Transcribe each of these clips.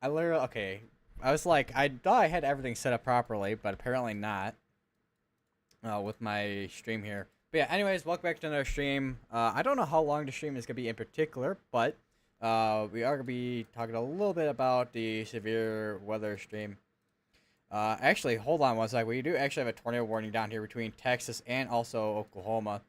I literally, okay. I was like, I thought I had everything set up properly, but apparently not. With my stream here. But yeah, anyways, welcome back to another stream. I don't know how long the stream is gonna be in particular, but we are gonna be talking a little bit about the severe weather stream. Actually, hold on one sec. We do actually have a tornado warning down here between Texas and also Oklahoma.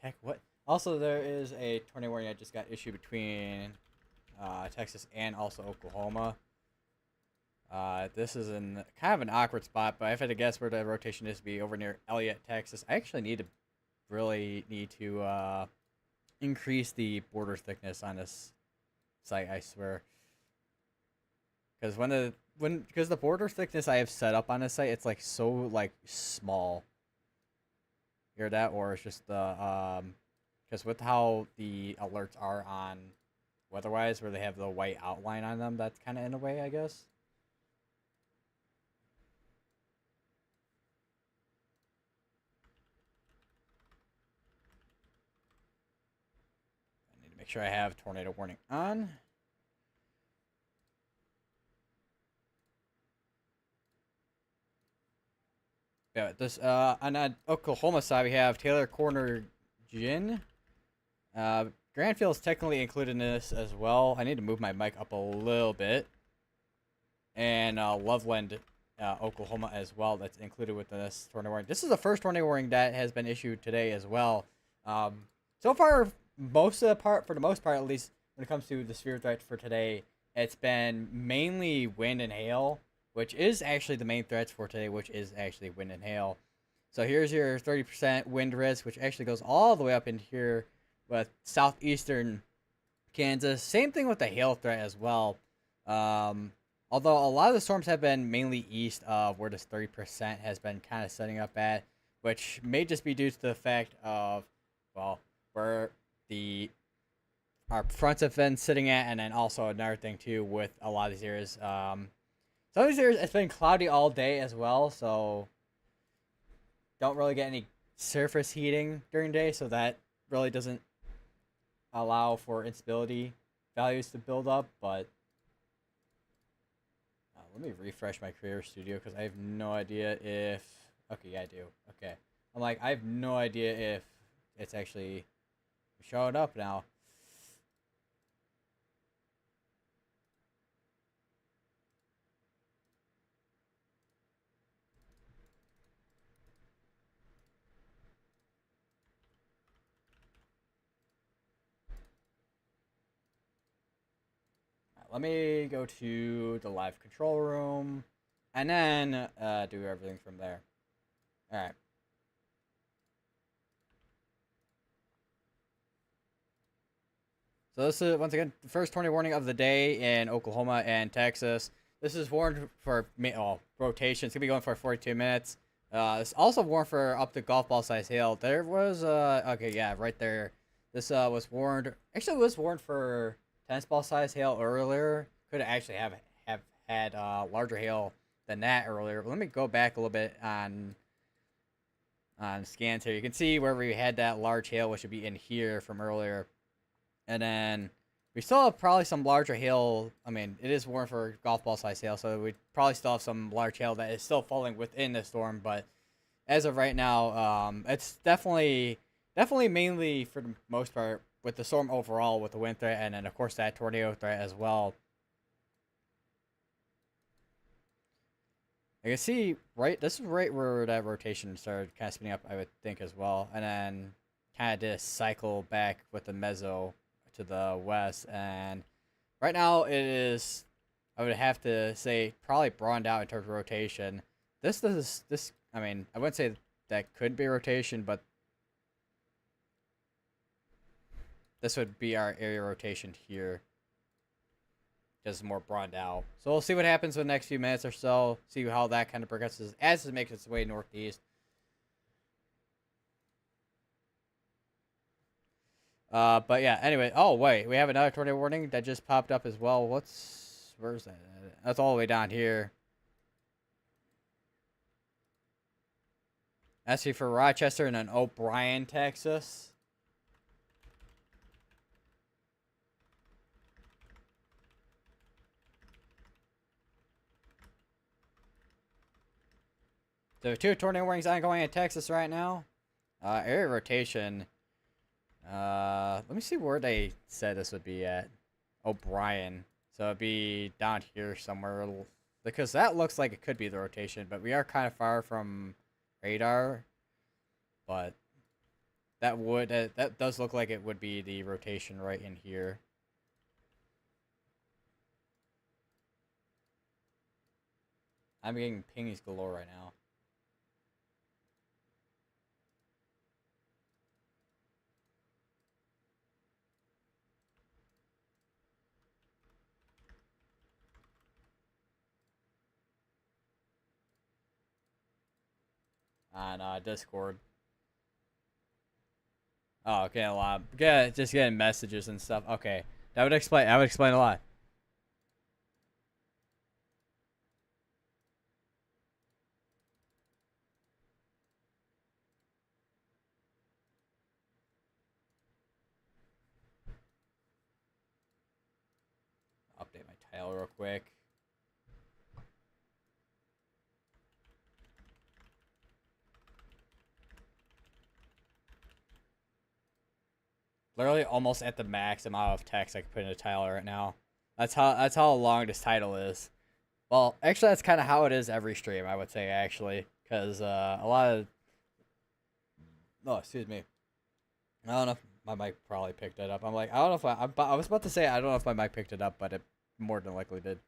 Heck, what? Also, there is a tornado warning that just got issued between Texas and also Oklahoma. This is in kind of an awkward spot, but if I had to guess where the rotation is to be over near Elliott, Texas. I actually really need to increase the border thickness on this site. I swear, because because the border thickness I have set up on this site, it's like so like small. Hear that, or it's just the because with how the alerts are on weatherwise, where they have the white outline on them, that's kind of in a way, I guess. Make sure I have tornado warning on. Yeah, this on the Oklahoma side we have Taylor Corner Gin. Granville's technically included in this as well. I need to move my mic up a little bit. And Loveland, Oklahoma as well. That's included with this tornado warning. This is the first tornado warning that has been issued today as well. So far, for the most part, at least when it comes to the severe threat for today, it's been mainly wind and hail, which is actually the main threats for today, which is actually wind and hail. So here's your 30% wind risk, which actually goes all the way up in here with southeastern Kansas. Same thing with the hail threat as well. Although a lot of the storms have been mainly east of where this 30% has been kind of setting up at, which may just be due to the fact of, well, where our fronts have been sitting at, and then also another thing too with a lot of these areas. Some of these areas it's been cloudy all day as well, so don't really get any surface heating during the day, so that really doesn't allow for instability values to build up. But let me refresh my Creator Studio because I have no idea if. Okay, yeah, I do. Okay, I'm like I have no idea if it's actually showing up now. Let me go to the live control room, and then do everything from there. All right. So this is once again the first tornado warning of the day in Oklahoma and Texas. This is warned for rotation. It's gonna be going for 42 minutes. It's also warned for up to golf ball size hail. There was okay, yeah, right there. This was warned. Actually, it was warned for tennis ball size hail earlier. Could actually have had larger hail than that earlier. But let me go back a little bit on scans here. You can see where we had that large hail, which would be in here from earlier. And then we still have probably some larger hail. I mean, it is warned for golf ball size hail, so we probably still have some large hail that is still falling within the storm. But as of right now, it's definitely mainly for the most part with the storm overall, with the wind threat, and then of course that tornado threat as well. I can see this is right where that rotation started kind of spinning up, I would think as well, and then kind of did a cycle back with the mezzo to the west, and right now it is, I would have to say, probably broadened out in terms of rotation. This I mean, I wouldn't say that could be rotation, but this would be our area rotation here, just more broadened out. So we'll see what happens in the next few minutes or so, see how that kind of progresses as it makes its way northeast. But yeah, anyway. Oh, wait. We have another tornado warning that just popped up as well. Where's that? That's all the way down here. That's for Rochester and then O'Brien, Texas. So 2 tornado warnings ongoing in Texas right now. Area rotation. Let me see where they said this would be at. O'Brien. So it'd be down here somewhere. Because that looks like it could be the rotation, but we are kind of far from radar. But that does look like it would be the rotation right in here. I'm getting pings galore right now. On Discord. Oh, okay, a lot. Yeah, just getting messages and stuff. Okay, that would explain. I would explain a lot. Update my tile real quick. Literally almost at the max amount of text I can put in a tile right now. That's how long this title is. Well, actually, that's kind of how it is every stream. I would say actually, because a lot of excuse me. I don't know if my mic probably picked it up. I don't know if I was about to say I don't know if my mic picked it up, but it more than likely did.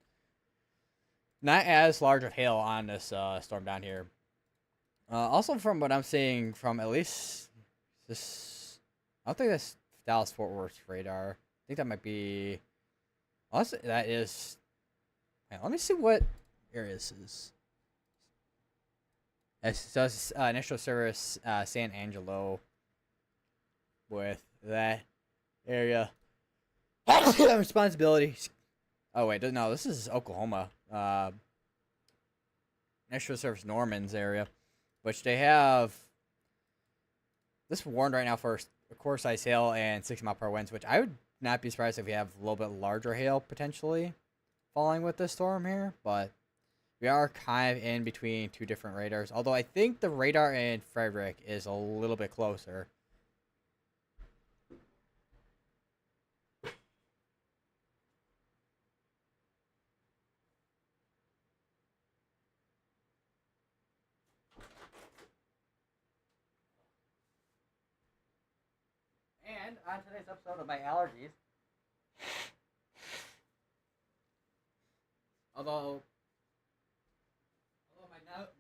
Not as large of hail on this storm down here. Also, from what I'm seeing from at least this, I don't think that's Dallas Fort Worth radar. I think that might be. Unless that is. Let me see what area this is. It says initial service San Angelo with that area. Responsibility. Oh wait, no, this is Oklahoma. Initial service Norman's area, which they have. This warned right now for a core size hail and 60-mile-per-hour winds, which I would not be surprised if we have a little bit larger hail potentially falling with this storm here, but we are kind of in between 2 different radars. Although I think the radar in Frederick is a little bit closer. And on today's episode of my allergies, although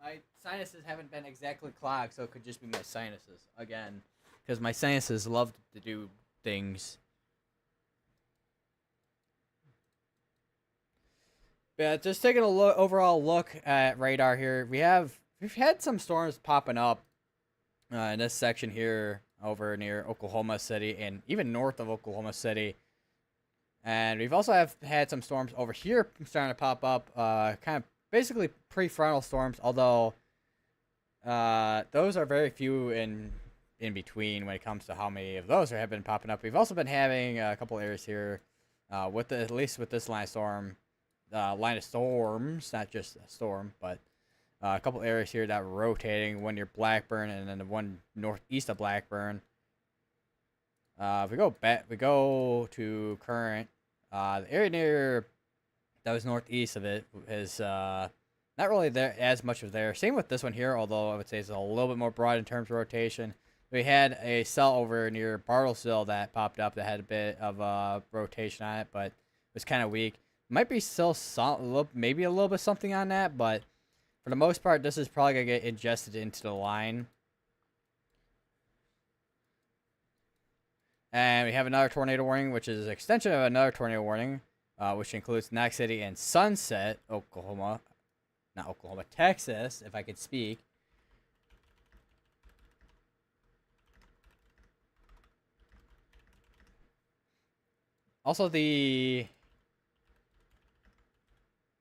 my sinuses haven't been exactly clogged, so it could just be my sinuses again, because my sinuses love to do things. But just taking a overall look at radar here, we've had some storms popping up in this section here over near Oklahoma City and even north of Oklahoma City. And we've also had some storms over here starting to pop up, kind of basically prefrontal storms, although those are very few in between when it comes to how many of those have been popping up. We've also been having a couple areas here, at least with this line of storms, not just a storm, but a couple areas here that were rotating, one near Blackburn and then the one northeast of Blackburn. If we go to current, the area near that was northeast of it is not really there as much of there. Same with this one here, although I would say it's a little bit more broad in terms of rotation. We had a cell over near Bartlesville that popped up that had a bit of rotation on it, but it was kind of weak. Might be still maybe a little bit something on that, but for the most part, this is probably going to get ingested into the line. And we have another tornado warning, which is an extension of another tornado warning, which includes Knox City and Sunset, Texas, if I could speak. Also, the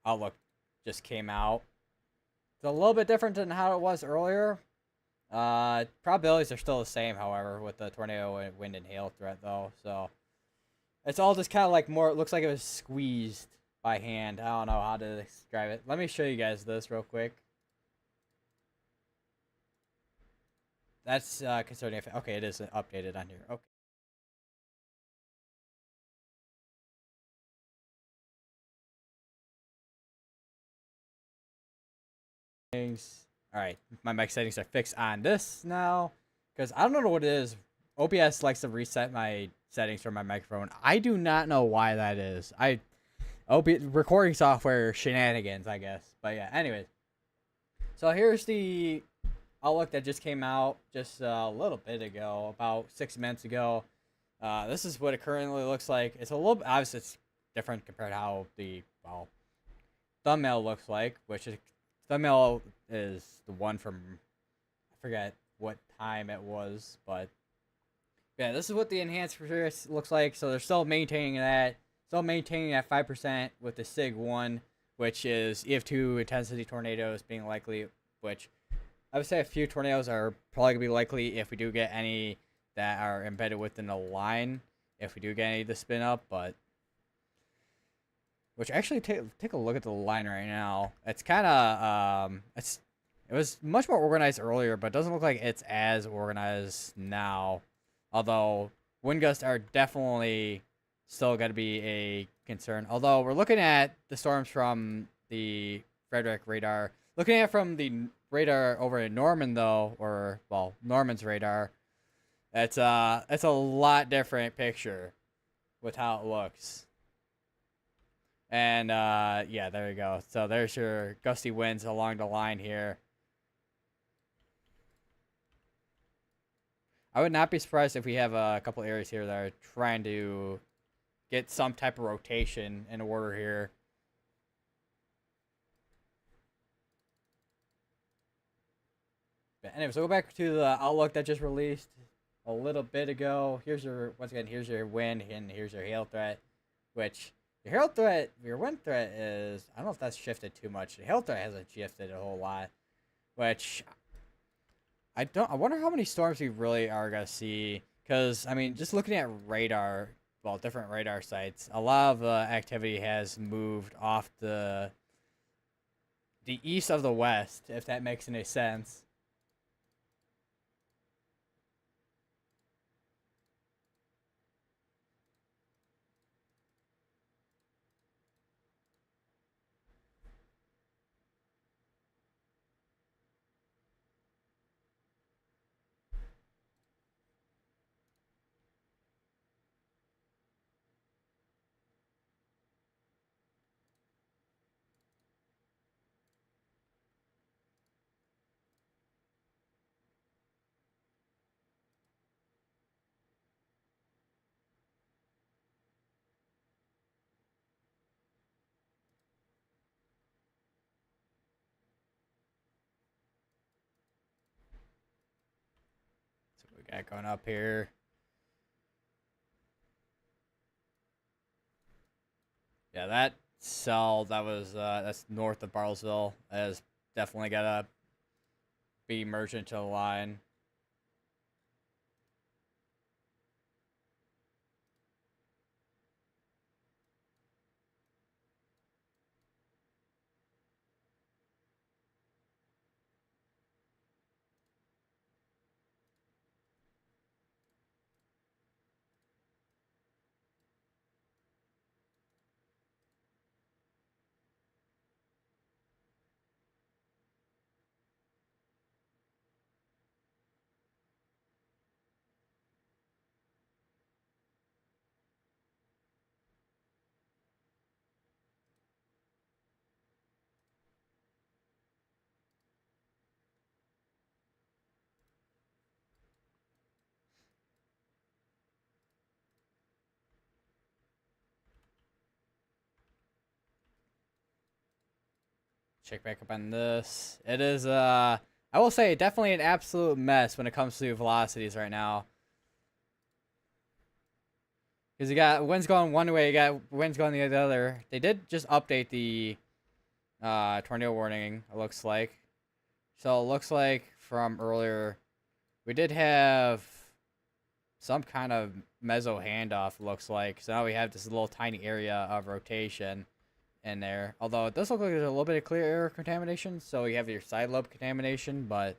outlook just came out. It's a little bit different than how it was earlier. Probabilities are still the same, however, with the tornado, wind, and hail threat, though. So it's all just kind of like more. It looks like it was squeezed by hand. I don't know how to describe it. Let me show you guys this real quick. That's concerning. If, okay, it is updated on here. Okay. All right, my mic settings are fixed on this now because I don't know what it is. OBS likes to reset my settings for my microphone. I do not know why that is. Recording software shenanigans, I guess. But yeah, anyways. So here's the Outlook that just came out just a little bit ago, about 6 minutes ago. This is what it currently looks like. It's a little, obviously it's different compared to how the thumbnail looks like, which is thumbnail is the one from, I forget what time it was, but yeah, this is what the enhanced looks like. So they're still maintaining that, 5% with the SIG 1, which is EF2 intensity tornadoes being likely, which I would say a few tornadoes are probably going to be likely if we do get any that are embedded within the line, if we do get any to spin up, but which actually take a look at the line right now. It's kind of it was much more organized earlier, but it doesn't look like it's as organized now. Although wind gusts are definitely still going to be a concern. Although we're looking at the storms from the Frederick radar, looking at it from the radar over in Norman though, or well, Norman's radar, it's a lot different picture with how it looks. And yeah, there you go. So there's your gusty winds along the line here. I would not be surprised if we have a couple areas here that are trying to get some type of rotation in order here. But anyways, so go back to the Outlook that just released a little bit ago. Here's your, once again, here's your wind and here's your hail threat, which your hail threat, your wind threat is, I don't know if that's shifted too much. The hail threat hasn't shifted a whole lot, which I wonder how many storms we really are going to see. Because, I mean, just looking at radar, well, different radar sites, a lot of activity has moved off the east of the west, if that makes any sense. So we got going up here. Yeah, that cell that was that's north of Bartlesville has definitely gotta be merged into the line. Check back up on this. It is I will say definitely an absolute mess when it comes to velocities right now. Because you got winds going one way, you got winds going the other. They did just update the tornado warning, it looks like. So it looks like from earlier, we did have some kind of meso handoff, looks like. So now we have this little tiny area of rotation in there. Although it does look like there's a little bit of clear air contamination. So you have your side lobe contamination, but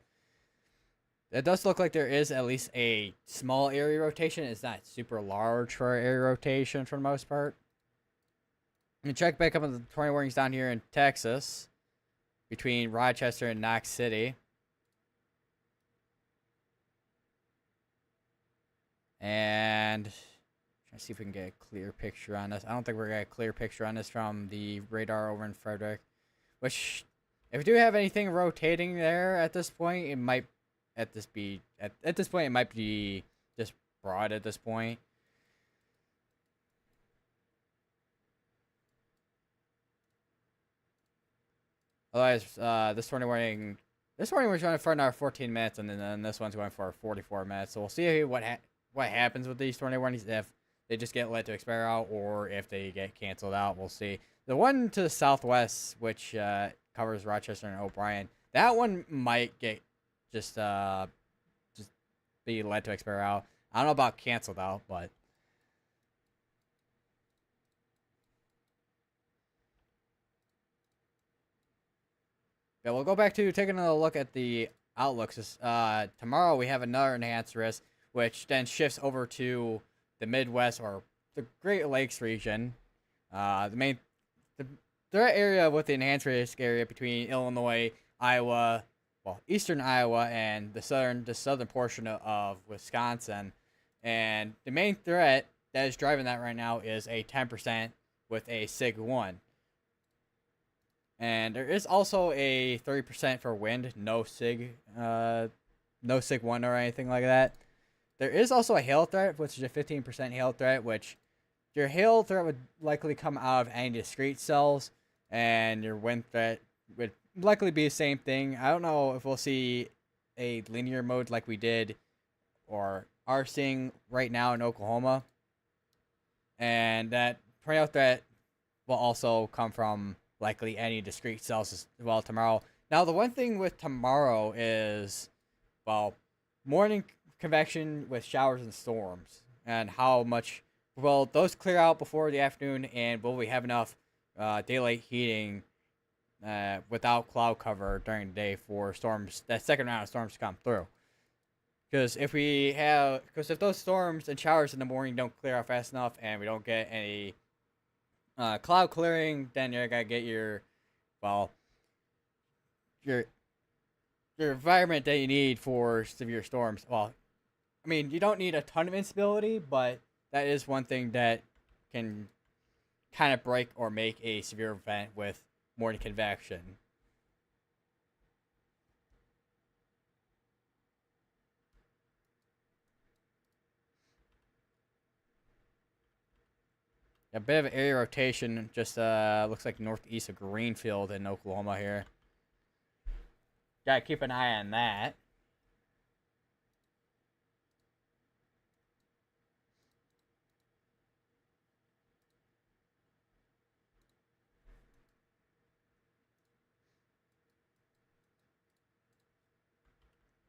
It does look like there is at least a small area rotation. It's not super large for area rotation for the most part. And check back up on the tornado warnings down here in Texas between Rochester and Knox City. And trying to see if we can get a clear picture on this. I don't think we're going to get a clear picture on this from the radar over in Frederick. Which, if we do have anything rotating there at this point, it might at this point it might be just broad at this point. Otherwise, this morning we're going for another 14 minutes, and then this one's going for 44 minutes. So we'll see what happens with these tornado warnings, if they just get let to expire out or if they get canceled out. We'll see. The one to the southwest, which covers Rochester and O'Brien, that one might get just be let to expire out. I don't know about canceled out, but yeah, we'll go back to taking a look at the outlooks. Tomorrow we have another enhanced risk, which then shifts over to the Midwest or the Great Lakes region. The threat area with the enhanced risk area between Illinois, Iowa, eastern Iowa, and the southern portion of Wisconsin. And the main threat that is driving that right now is a 10% with a SIG 1. And there is also a 30% for wind, no SIG 1 or anything like that. There is also a hail threat, which is a 15% hail threat, which your hail threat would likely come out of any discrete cells, and your wind threat would likely be the same thing. I don't know if we'll see a linear mode like we did or are seeing right now in Oklahoma. And that tornado threat will also come from likely any discrete cells as well tomorrow. Now, the one thing with tomorrow is, morning convection with showers and storms, and how much will those clear out before the afternoon, and will we have enough daylight heating without cloud cover during the day for storms, that second round of storms to come through. Because if those storms and showers in the morning don't clear out fast enough, and we don't get any cloud clearing, then you're gonna get your environment that you need for severe storms. Well, I mean, you don't need a ton of instability, but that is one thing that can kind of break or make a severe event with morning convection. A bit of area rotation, just looks like northeast of Greenfield in Oklahoma here. Gotta keep an eye on that.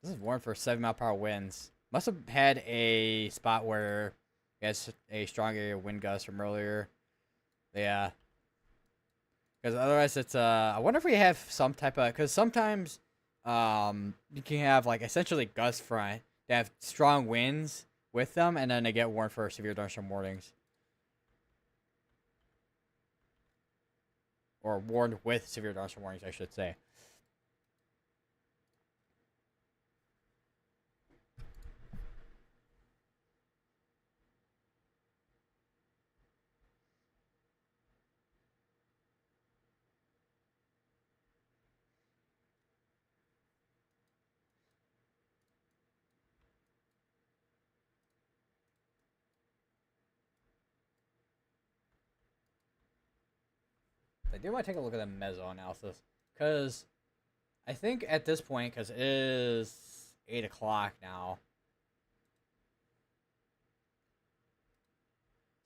This is warned for 7-mile-per-hour winds. Must have had a spot where it has a strong area wind gust from earlier. Yeah. Because otherwise it's, I wonder if we have some type of, because sometimes you can have like essentially gust front that have strong winds with them, and then they get warned for severe thunderstorm warnings. Or warned with severe thunderstorm warnings, I should say. I do want to take a look at the meso analysis, because I think at this point, because it is 8 o'clock now,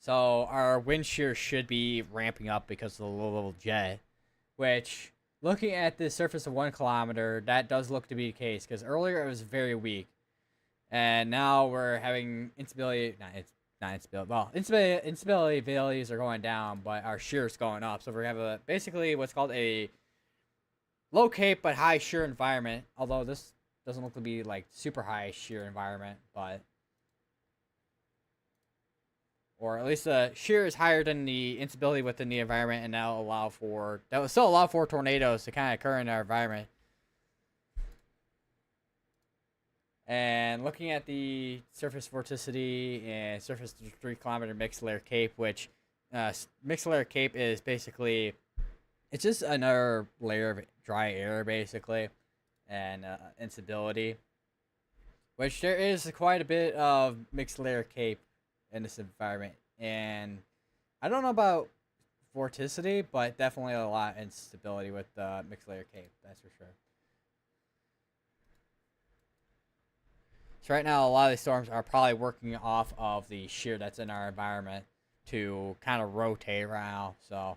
so our wind shear should be ramping up because of the low-level jet, which, looking at the surface of 1 kilometer, that does look to be the case, because earlier it was very weak, and now we're having instability, it's not instability, instability values are going down, but our shear is going up, so we're going to have basically what's called a low cape but high shear environment, although this doesn't look to be like super high shear environment, but or at least the shear is higher than the instability within the environment, and that will still allow for tornadoes to kind of occur in our environment. And looking at the surface vorticity and surface 3 kilometer mixed layer cape, which mixed layer cape is basically, it's just another layer of dry air basically, and instability, which there is quite a bit of mixed layer cape in this environment. And I don't know about vorticity, but definitely a lot of instability with the mixed layer cape, that's for sure. So right now, a lot of these storms are probably working off of the shear that's in our environment to kind of rotate around. So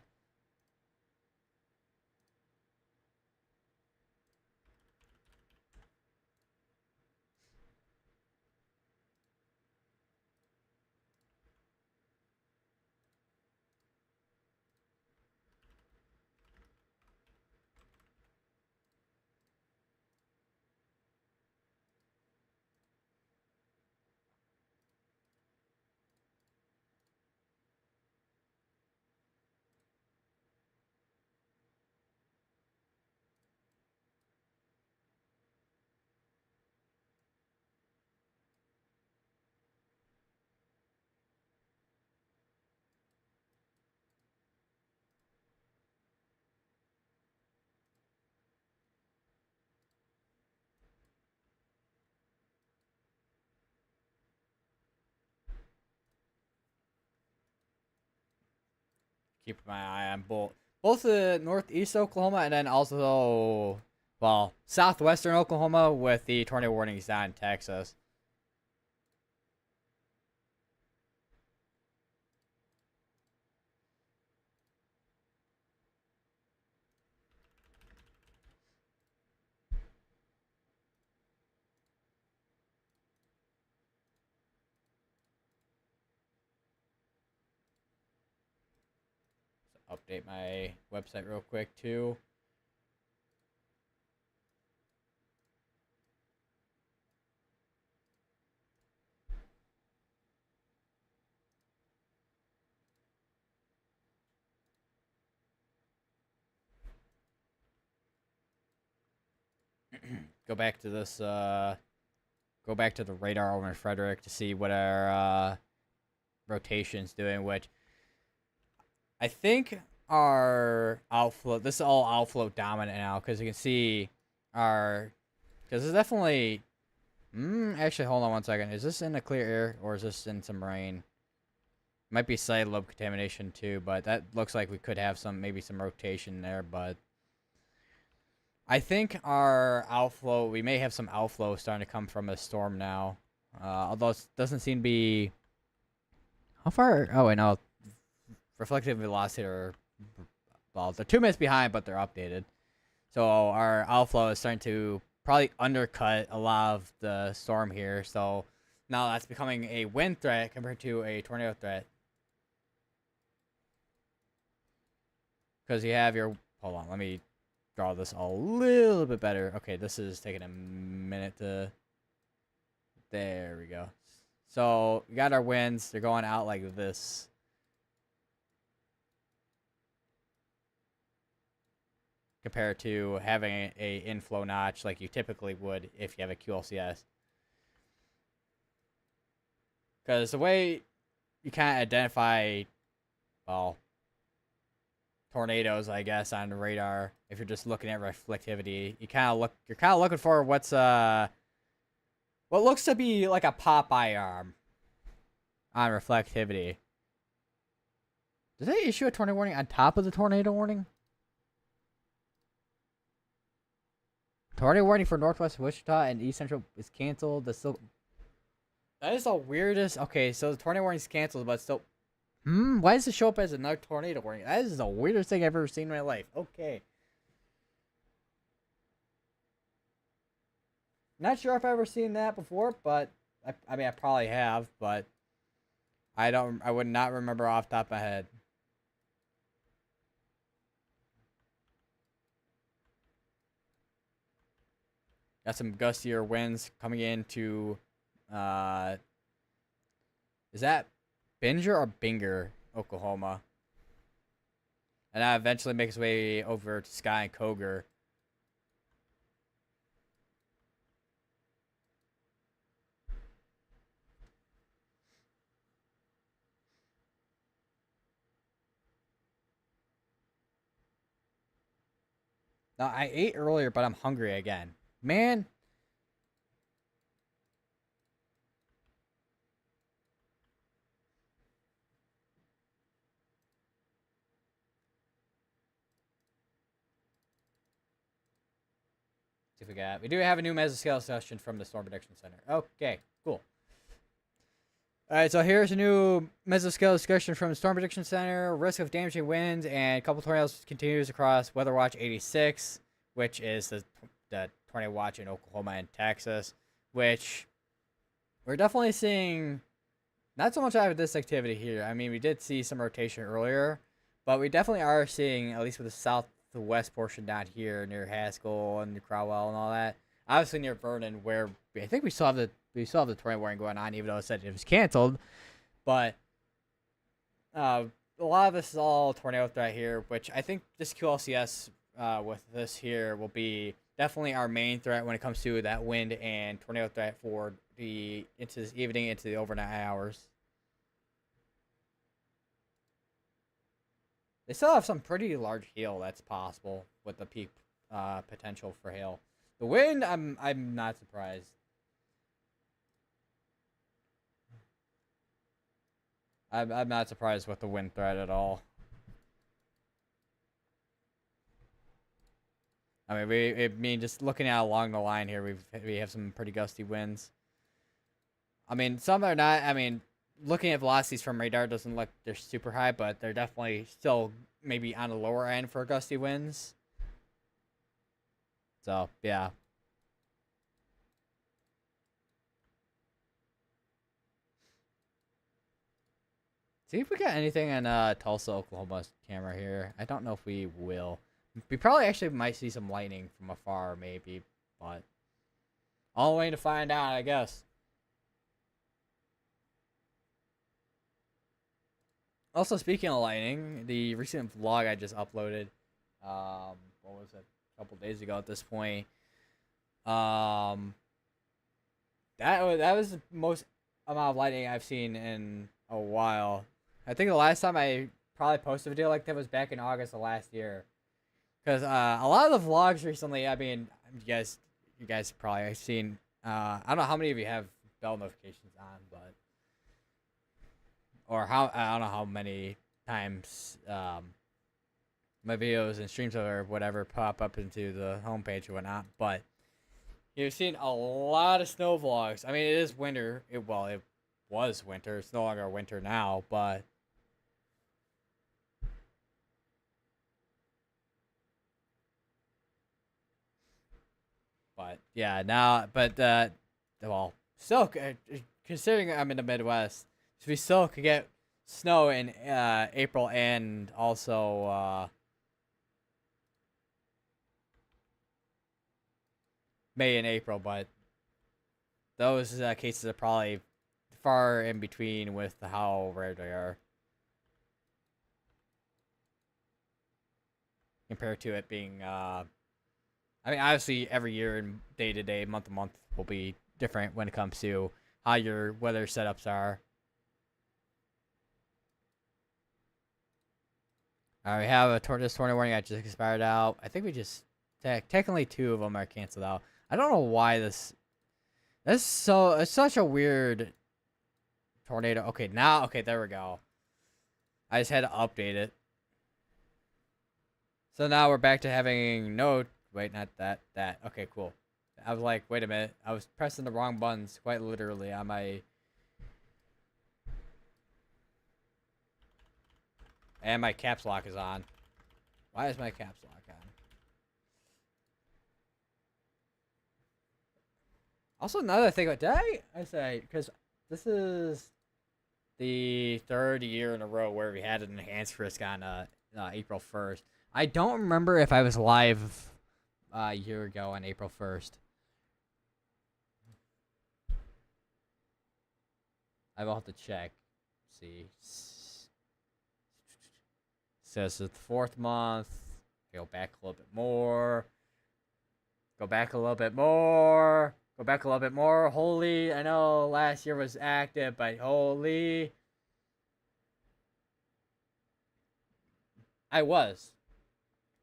keep my eye on both the northeast Oklahoma and then also, well, southwestern Oklahoma with the tornado warnings down in Texas. So update my website real quick too. Go back to this. Go back to the radar over in Frederick to see what our rotation's doing, which I think our outflow. This is all outflow dominant now because you can see our. Because it's definitely. Actually, hold on one second. Is this in the clear air or is this in some rain? Might be side lobe contamination too, but that looks like we could have maybe some rotation there. But I think our outflow. We may have some outflow starting to come from a storm now. Although it doesn't seem to be. How far? Oh wait, no. Reflective velocity are, well, they're 2 minutes behind, but they're updated. So our outflow is starting to probably undercut a lot of the storm here. So now that's becoming a wind threat compared to a tornado threat. Because you have your, hold on, let me draw this a little bit better. Okay, this is taking a minute to, there we go. So we got our winds, they're going out like this. Compared to having a inflow notch like you typically would if you have a QLCS. Because the way you kind of identify, well, tornadoes, I guess, on the radar, if you're just looking at reflectivity, you're kind of looking for what looks to be like a Popeye arm on reflectivity. Does they issue a tornado warning on top of the tornado warning? Tornado warning for Northwest Wichita and East Central is canceled. That is the weirdest. Okay, so the tornado warning is canceled, but still. Why does it show up as another tornado warning? That is the weirdest thing I've ever seen in my life. Okay. Not sure if I've ever seen that before, but I mean I probably have, but I would not remember off the top of my head. Got some gustier winds coming into, uh, is that Binger or Binger, Oklahoma? And that eventually makes its way over to Sky and Koger. Now, I ate earlier, but I'm hungry again. Man. See if we got. We do have a new mesoscale session from the Storm Prediction Center. Okay, cool. All right, so here's a new mesoscale discussion from the Storm Prediction Center. Risk of damaging winds and a couple tornadoes continues across Weather Watch 86, which is the tornado watch in Oklahoma and Texas, which we're definitely seeing not so much out of this activity here. I mean, we did see some rotation earlier, but we definitely are seeing, at least with the southwest portion down here near Haskell and Crowell and all that. Obviously near Vernon, where I think we still have the tornado warning going on, even though it said it was canceled. But a lot of this is all tornado threat here, which I think this QLCS with this here will be definitely our main threat when it comes to that wind and tornado threat for into this evening, into the overnight hours. They still have some pretty large hail that's possible with the peak potential for hail. The wind, I'm not surprised. I'm not surprised with the wind threat at all. I mean, just looking at along the line here, we have some pretty gusty winds. I mean, some are not. I mean, looking at velocities from radar doesn't look they're super high, but they're definitely still maybe on the lower end for gusty winds. So yeah. See if we got anything on Tulsa, Oklahoma's camera here. I don't know if we will. We probably actually might see some lightning from afar, maybe, but all the way to find out, I guess. Also, speaking of lightning, the recent vlog I just uploaded, what was it, a couple days ago at this point, that was the most amount of lightning I've seen in a while. I think the last time I probably posted a video like that was back in August of last year. Because a lot of the vlogs recently, I mean, you guys probably have seen, I don't know how many of you have bell notifications on, but, or I don't know how many times my videos and streams or whatever pop up into the homepage or whatnot, but you've seen a lot of snow vlogs. I mean, it is winter. It was winter. It's no longer winter now, but yeah, now, but well, still considering I'm in the Midwest, so we still could get snow in April and also May and April, but those cases are probably far in between with how rare they are compared to it being I mean, obviously, every year and day to day, month to month will be different when it comes to how your weather setups are. We have this tornado warning that just expired out. I think we just technically 2 of them are canceled out. I don't know why this. It's such a weird tornado. Okay, there we go. I just had to update it. So now we're back to having no. Wait, not that. Okay, cool. I was like, wait a minute. I was pressing the wrong buttons, quite literally, on my... And my caps lock is on. Why is my caps lock on? Also, another thing, did I say, because this is the 3rd year in a row where we had an enhanced risk on April 1st. I don't remember if I was live a year ago on April 1st. I will have to check. See. Says it's the 4th month. Go back a little bit more. Go back a little bit more. Go back a little bit more. Holy, I know last year was active, but holy. I was.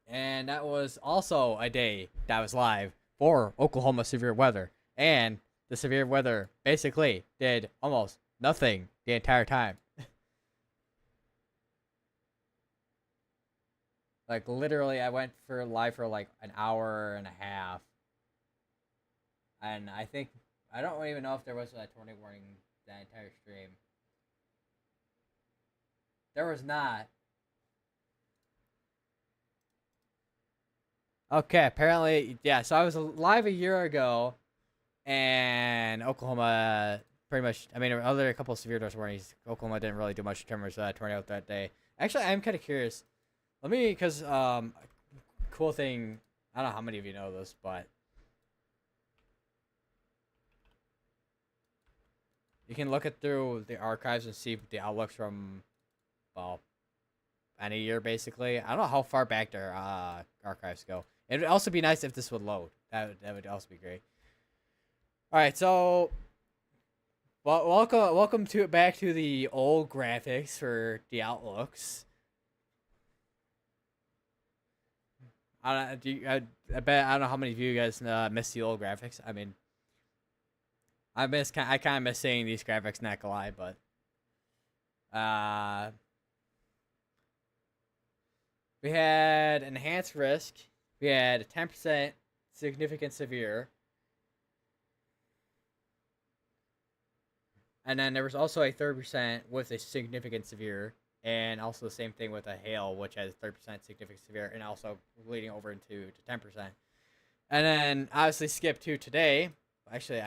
And that was also a day that was live for Oklahoma severe weather. And the severe weather basically did almost nothing the entire time. Like, literally, I went for live for like an hour and a half. And I don't even know if there was a tornado warning that entire stream. There was not. Okay, apparently, yeah. So I was live a year ago, and Oklahoma pretty much. I mean, there were a couple of severe dose warnings. Oklahoma didn't really do much in terms of tornado that day. Actually, I'm kind of curious. Let me, because cool thing. I don't know how many of you know this, but you can look it through the archives and see the outlooks from, well, any year basically. I don't know how far back their archives go. It would also be nice if this would load. That would also be great. All right, so welcome back to the old graphics for the outlooks. I bet I don't know how many of you guys miss the old graphics. I mean, I kind of miss seeing these graphics, not gonna lie, but we had enhanced risk. We had 10% significant severe. And then there was also a 30% with a significant severe. And also the same thing with a hail, which has 30% significant severe, and also leading over into 10%. And then obviously skip to today. Actually,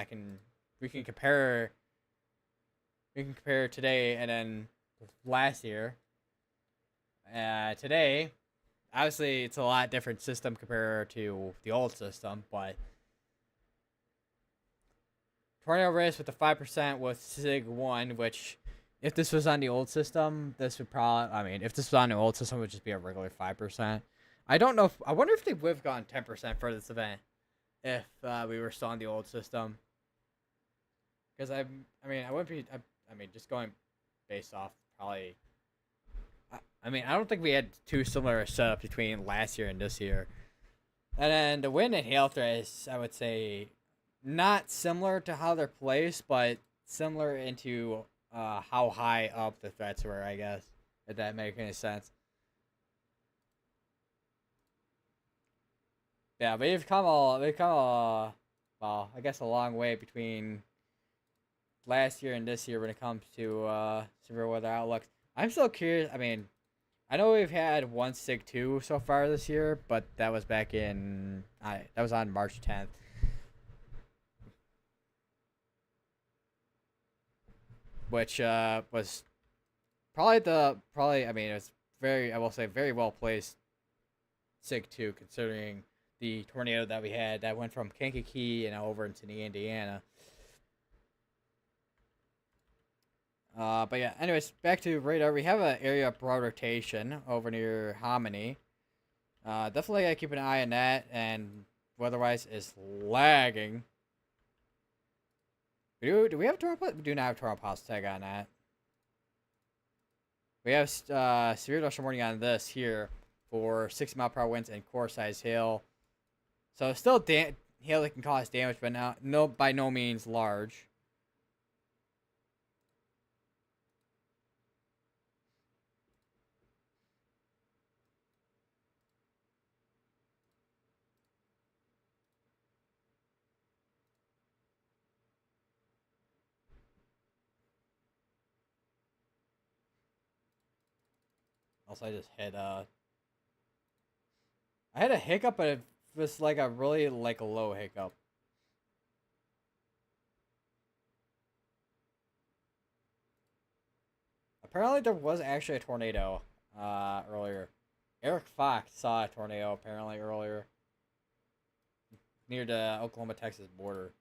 we can compare today and then last year. Today, obviously it's a lot different system compared to the old system, but tornado risk with the 5% with Sig 1, which if this was on the old system, this would probably, I mean, if this was on the old system, it would just be a regular 5%. I don't know I wonder if they would have gone 10% for this event if we were still on the old system. Because I wouldn't be, I mean, just going based off probably, I mean, I don't think we had too similar a setup between last year and this year. And then the wind and hail threats, I would say, not similar to how they're placed, but similar into how high up the threats were, I guess, if that makes any sense. Yeah, we've come well, I guess a long way between last year and this year when it comes to severe weather outlooks. I'm still curious. I mean, I know we've had one Sig 2 so far this year, but that was back in that was on March 10th. Which was probably I mean, it was very, I will say, very well placed Sig 2 considering the tornado that we had that went from Kankakee and over into Indiana. But yeah, anyways, back to radar. We have an area of broad rotation over near Hominy. Definitely gotta keep an eye on that, and weather-wise is lagging. Do we have tornado? We do not have tornado pulse tag on that. We have severe industrial warning on this here for 60-mile-per-hour winds and core size hail. So still hail that can cause damage, but by no means large. Also, I just had I had a hiccup, but it was like a really like a low hiccup. Apparently, there was actually a tornado earlier. Eric Fox saw a tornado apparently earlier near the Oklahoma-Texas border.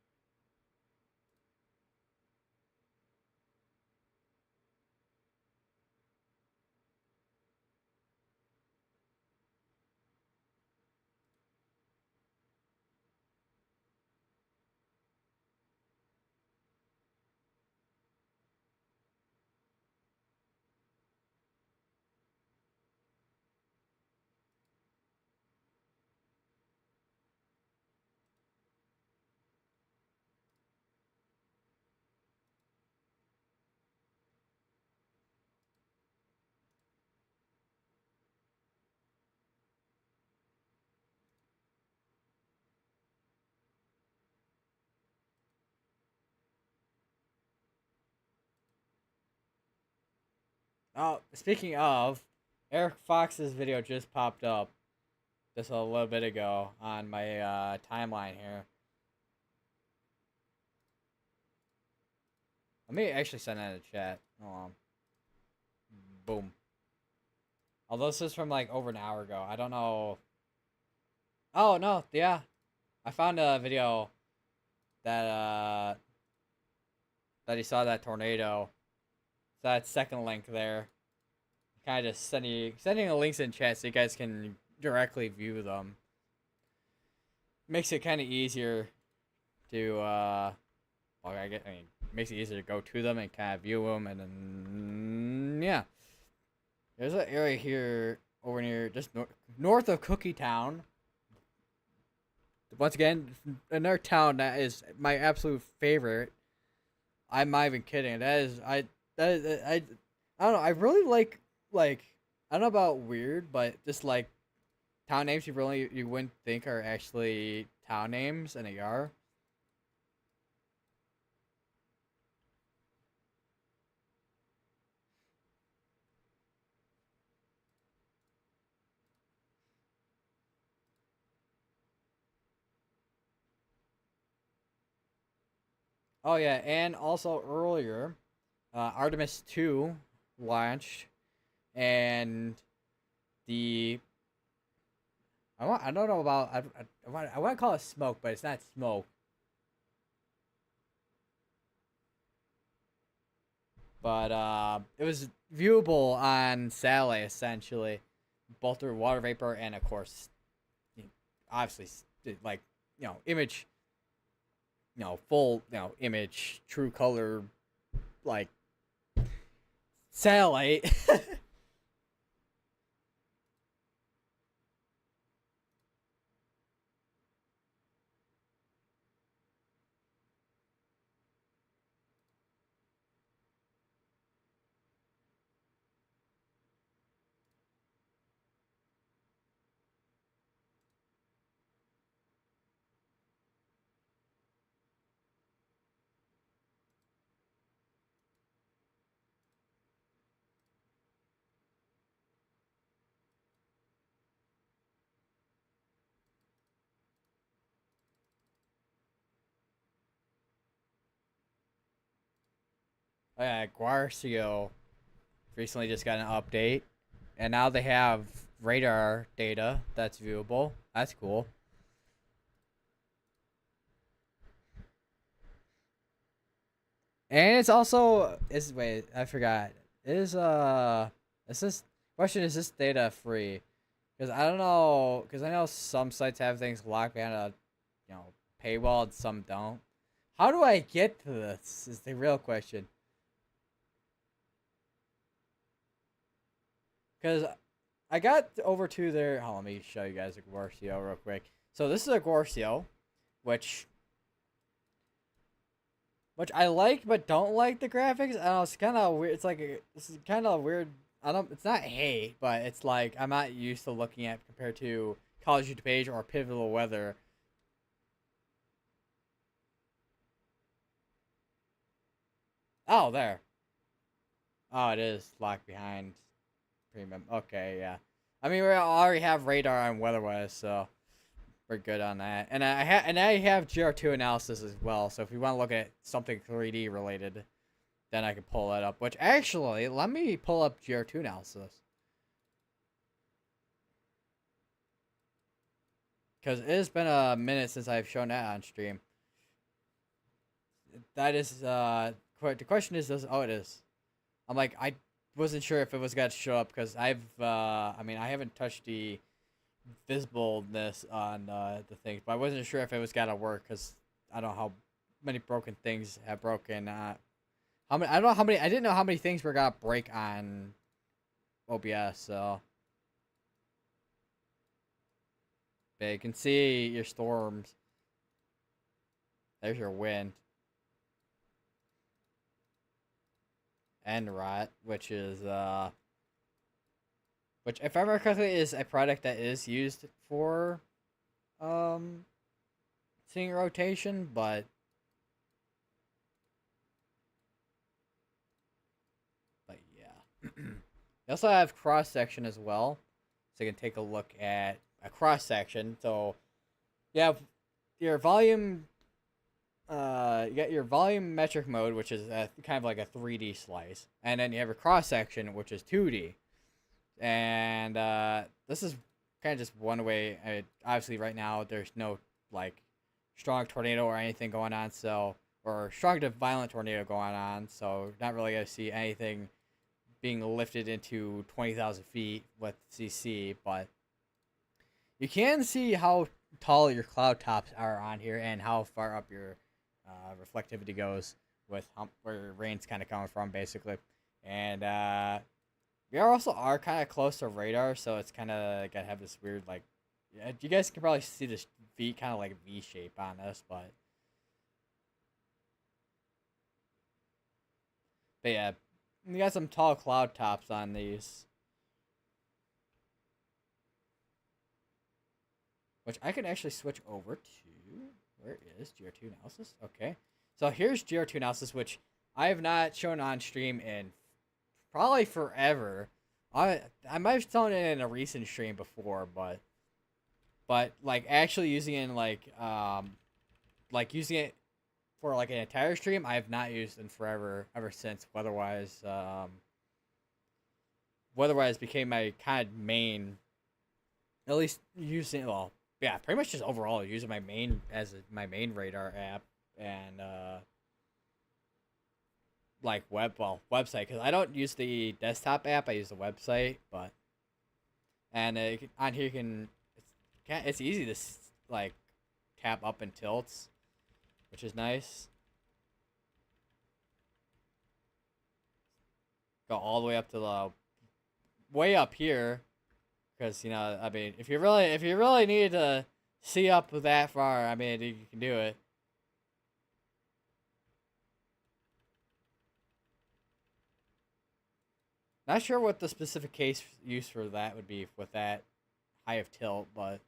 Oh, speaking of, Eric Fox's video just popped up just a little bit ago on my timeline here. Let me actually send that in the chat. Hold on. Boom. Although this is from like over an hour ago. I don't know. Oh no, yeah. I found a video that that he saw that tornado. So that second link there. Kind of just sending the links in chat so you guys can directly view them. Makes it kind of easier to well, I mean, makes it easier to go to them and kind of view them, and then yeah. There's an area here over near just north of Cookie Town. Once again, another town that is my absolute favorite. I'm not even kidding. I don't know. I really like I don't know about weird, but just like town names you wouldn't think are actually town names, and they are. Oh yeah, and also earlier, Artemis 2 launched, and the I don't know about I want to call it smoke, but it's not smoke. But it was viewable on satellite essentially, both through water vapor and of course, obviously like image, full image, true color, like satellite. Guarcio recently just got an update, and now they have radar data that's viewable. That's cool. And it's also is wait, I forgot. Is this question, is this data free? Because I don't know, because I know some sites have things locked behind a paywall and some don't. How do I get to this? Is the real question. Because I got over to their. Oh, let me show you guys a Guarcio real quick. So this is a Guarcio, which I like but don't like the graphics. I don't know, it's kind of weird. It's like this is kind of weird. I don't. It's not hate, but it's like I'm not used to looking at compared to College YouTube Page or Pivotal Weather. Oh, there. Oh, it is locked behind premium. Okay, yeah. I mean, we already have radar on WeatherWise, so we're good on that. And I have GR2 analysis as well. So if you want to look at something 3D related, then I can pull that up. Which actually, let me pull up GR2 analysis, because it has been a minute since I've shown that on stream. That is the question is this. Oh, it is. I'm like I wasn't sure if it was gonna show up because I mean I haven't touched the visibleness on the things, but I wasn't sure if it was gonna work because I don't know how many broken things have broken. How many? I don't know how many. I didn't know how many things were gonna break on OBS. So, but you can see your storms. There's your wind and rot, which is which if I remember correctly is a product that is used for um seeing rotation, but yeah. You also have cross section as well, so you can take a look at a cross section. So you have your volume. You got your volumetric mode, which is kind of like a 3D slice, and then you have a cross section, which is 2D. And this is kind of just one way. Obviously, right now there's no like strong tornado or anything going on, so or strong to violent tornado going on, so not really gonna see anything being lifted into 20,000 feet with CC, but you can see how tall your cloud tops are on here and how far up your reflectivity goes with where rain's kind of coming from, basically. And we also are kind of close to radar, so it's kind of gonna have this weird like. Yeah, you guys can probably see this V kind of like V shape on this, but yeah, you got some tall cloud tops on these, which I can actually switch over to. Where is GR2 analysis? Okay, so here's GR2 analysis, which I have not shown on stream in probably forever. I might have shown it in a recent stream before, but like actually using it in like using it for like an entire stream, I have not used in forever ever since Weatherwise became my kind of main, at least using, well, yeah, pretty much just overall using my main as my main radar app and like website, because I don't use the desktop app, I use the website, but and on here you it's easy to like tap up and tilts, which is nice. Go all the way up to the way up here, because I mean, if you really need to see up that far, I mean, you can do it. Not sure what the specific case use for that would be with that high of tilt, but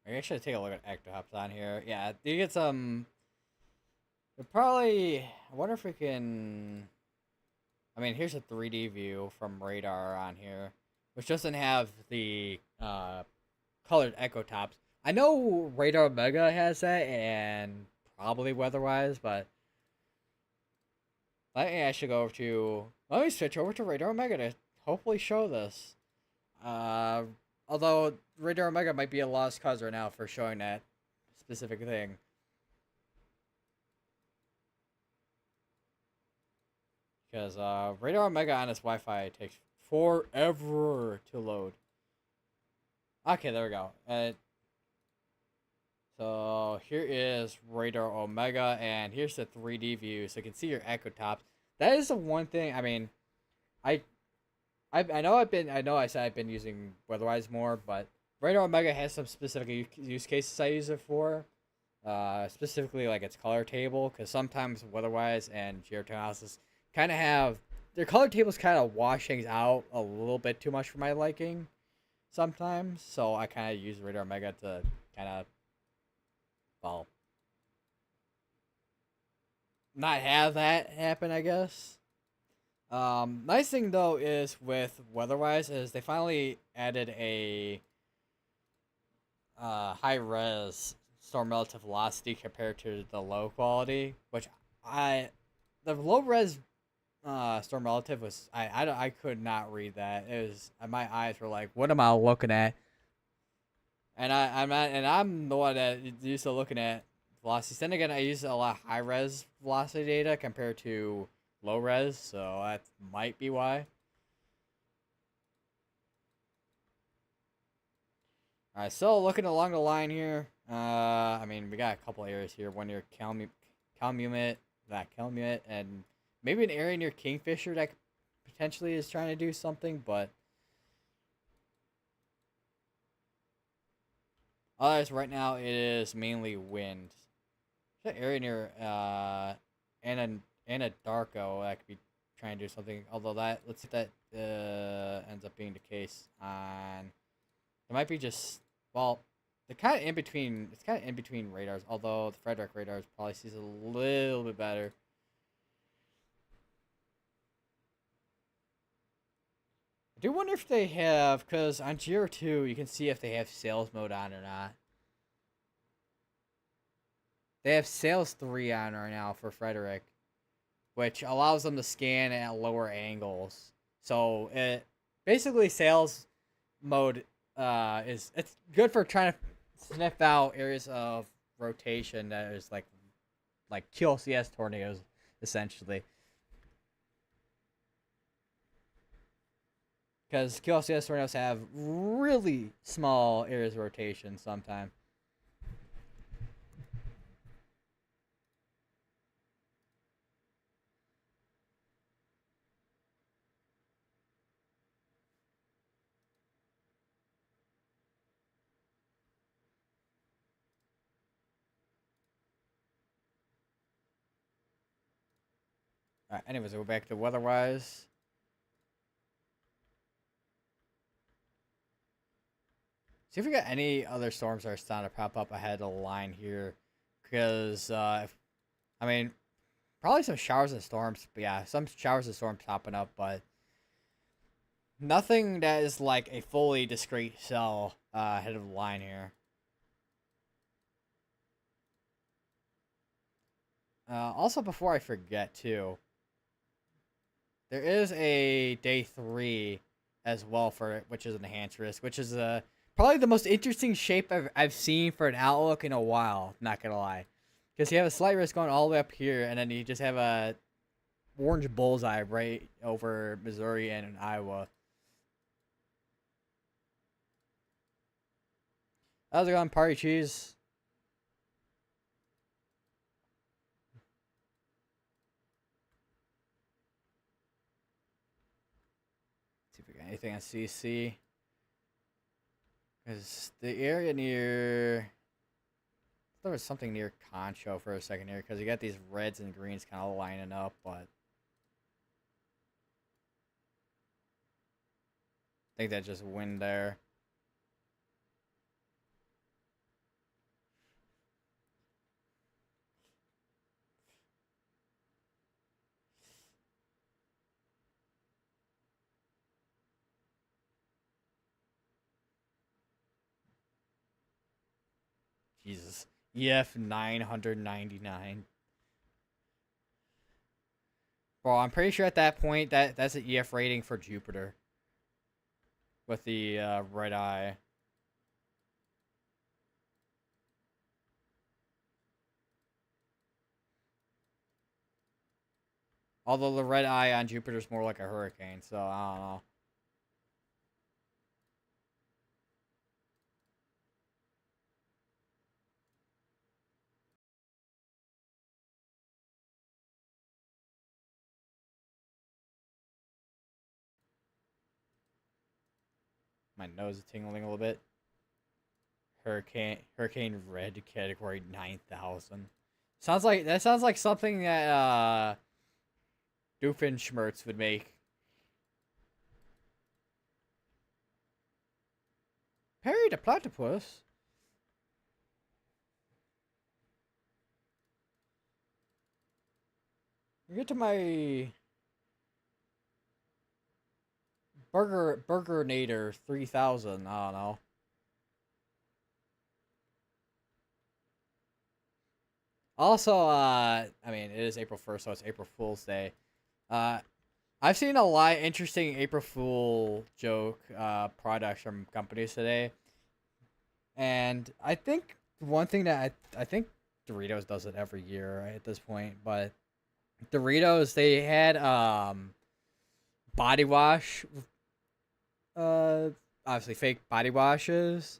I should take a look at ectohops on here. Yeah, you get some. Probably. I wonder if we can. I mean, here's a 3D view from radar on here, which doesn't have the colored echo tops. I know Radar Omega has that, and probably Weatherwise, but I think I should go over to. Let me switch over to Radar Omega to hopefully show this. Uh, Although Radar Omega might be a lost cause right now for showing that specific thing. Because Radar Omega on its Wi-Fi takes forever to load. Okay, there we go. So here is Radar Omega, and here's the 3D view, so you can see your echo tops. That is the one thing. I mean, I I know I said I've been using Weatherwise more, but Radar Omega has some specific use cases I use it for. Specifically like its color table, because sometimes Weatherwise and Geotonosis kind of have their color tables kind of wash things out a little bit too much for my liking sometimes. So I kind of use Radar Omega to kind of, well, not have that happen, I guess. Nice thing though is with Weatherwise is they finally added a high res storm relative velocity compared to the low quality, which the low res storm relative was I could not read that. It was my eyes were like, what am I looking at? And I'm the one that used to looking at velocities. Then again, I use a lot of high res velocity data compared to low res, so that might be why. All right, so looking along the line here. I mean, we got a couple areas here. One near Calumet, and maybe an area near Kingfisher that potentially is trying to do something, but otherwise, right now it is mainly wind. That area near Anadarko that could be trying to do something. Although that, let's see if that ends up being the case. On it might be just well, the kind of in between. It's kind of in between radars. Although the Frederick radars probably sees a little bit better. I do wonder if they have, because on Geo 2 you can see if they have sales mode on or not. They have sales 3 on right now for Frederick, which allows them to scan at lower angles. So it basically sales mode is it's good for trying to sniff out areas of rotation that is like QLCS tornadoes essentially. Because QLCS tornadoes have really small areas of rotation sometimes. Alright, anyways, we'll go back to weather-wise. See if we got any other storms that are starting to pop up ahead of the line here. Because, I mean, probably some showers and storms. But yeah, some showers and storms popping up, but nothing that is like a fully discrete cell ahead of the line here. Also, before I forget, too, there is a day 3 as well for it, which is enhanced risk, which is probably the most interesting shape I've seen for an outlook in a while, not gonna lie. Because you have a slight risk going all the way up here, and then you just have a orange bullseye right over Missouri and Iowa. How's it going, Party Cheese? See if we got anything on CC. Because the area near... There was something near Concho for a second here, because you got these reds and greens kind of lining up, but... I think that just wind there. Jesus. EF 999. Well, I'm pretty sure at that point that's an EF rating for Jupiter. With the red eye. Although the red eye on Jupiter is more like a hurricane, so I don't know. My nose is tingling a little bit. Hurricane Red Category 9000. Sounds like something that Doofenshmirtz would make. Perry the Platypus. You get to my Burgernator 3000. I don't know. Also, I mean, it is April 1st, so it's April Fool's Day. Uh, I've seen a lot of interesting April Fool joke products from companies today. And I think one thing that I think Doritos does it every year right, at this point, but Doritos, they had body wash, uh, obviously fake body washes,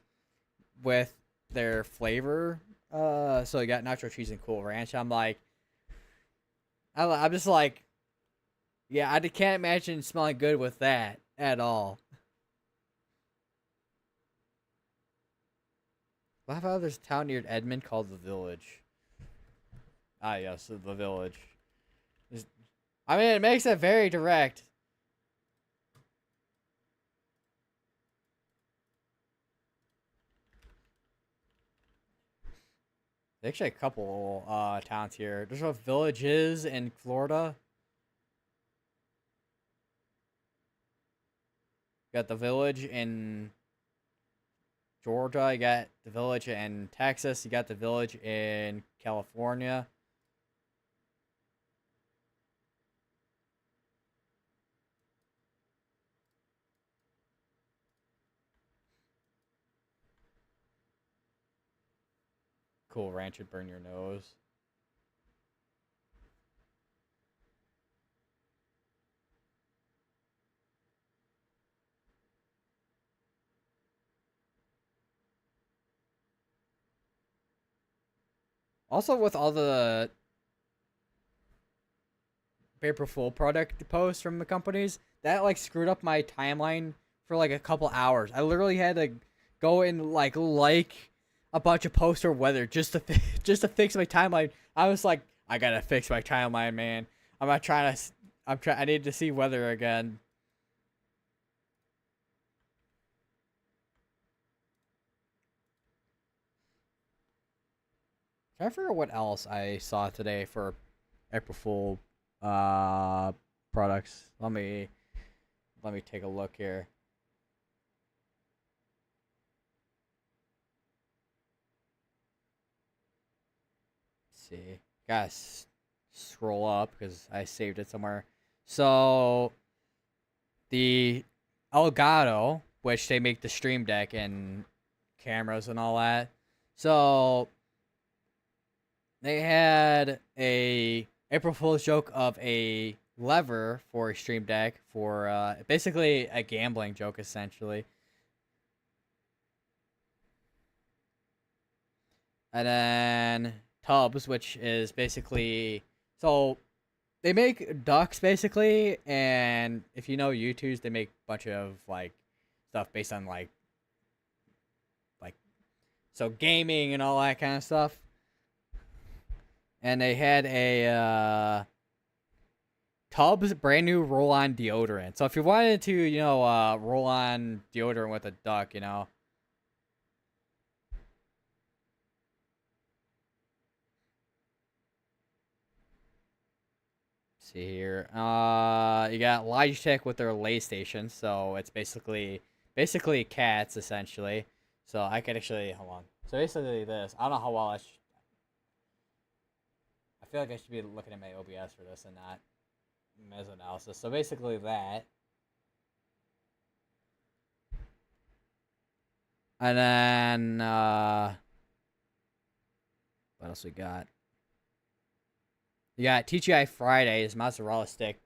with their flavor. So you got nacho cheese and Cool Ranch. I'm just like, yeah, I can't imagine smelling good with that at all. What about there's a town near Edmond called the Village? Ah, yes, the Village. Is- I mean, it makes it very direct. There's actually a couple towns here. There's a villages in Florida. You got the village in Georgia. You got the village in Texas. You got the village in California. Cool Ranch would burn your nose. Also, with all the April Fool product posts from the companies, that like screwed up my timeline for like a couple hours. I literally had to go and like a bunch of posts or weather just to just to fix my timeline. I was like, I gotta fix my timeline, man. I'm not trying to. I'm trying. I need to see weather again. Trying to figure out what else I saw today for April Fool uh products. Let me take a look here. Let's see. Guys, scroll up because I saved it somewhere. So the Elgato, which they make the Stream Deck and cameras and all that. So they had a April Fool's joke of a lever for a Stream Deck for basically a gambling joke essentially. And then tubs, which is basically so they make ducks basically, and if you know YouTubes, they make a bunch of like stuff based on like so gaming and all that kind of stuff. And they had a Tubs brand new roll on deodorant. So if you wanted to, roll on deodorant with a duck, see here. You got Logitech with their lay station, so it's basically cats essentially. So I could actually hold on. So basically this. I don't know how well I feel like I should be looking at my OBS for this and not mez analysis. So basically that. And then what else we got? You got TGI Fridays mozzarella stick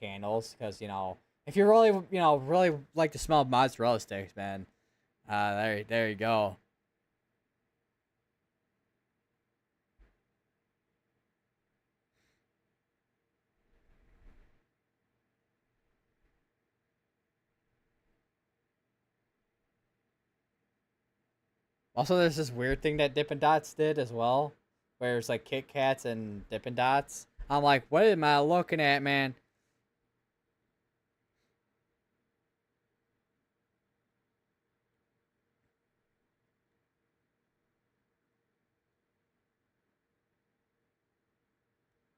candles because if you really really like to smell mozzarella sticks, man, there you go. Also, there's this weird thing that Dippin' Dots did as well, where it's like Kit Kats and Dippin' Dots. I'm like, what am I looking at, man?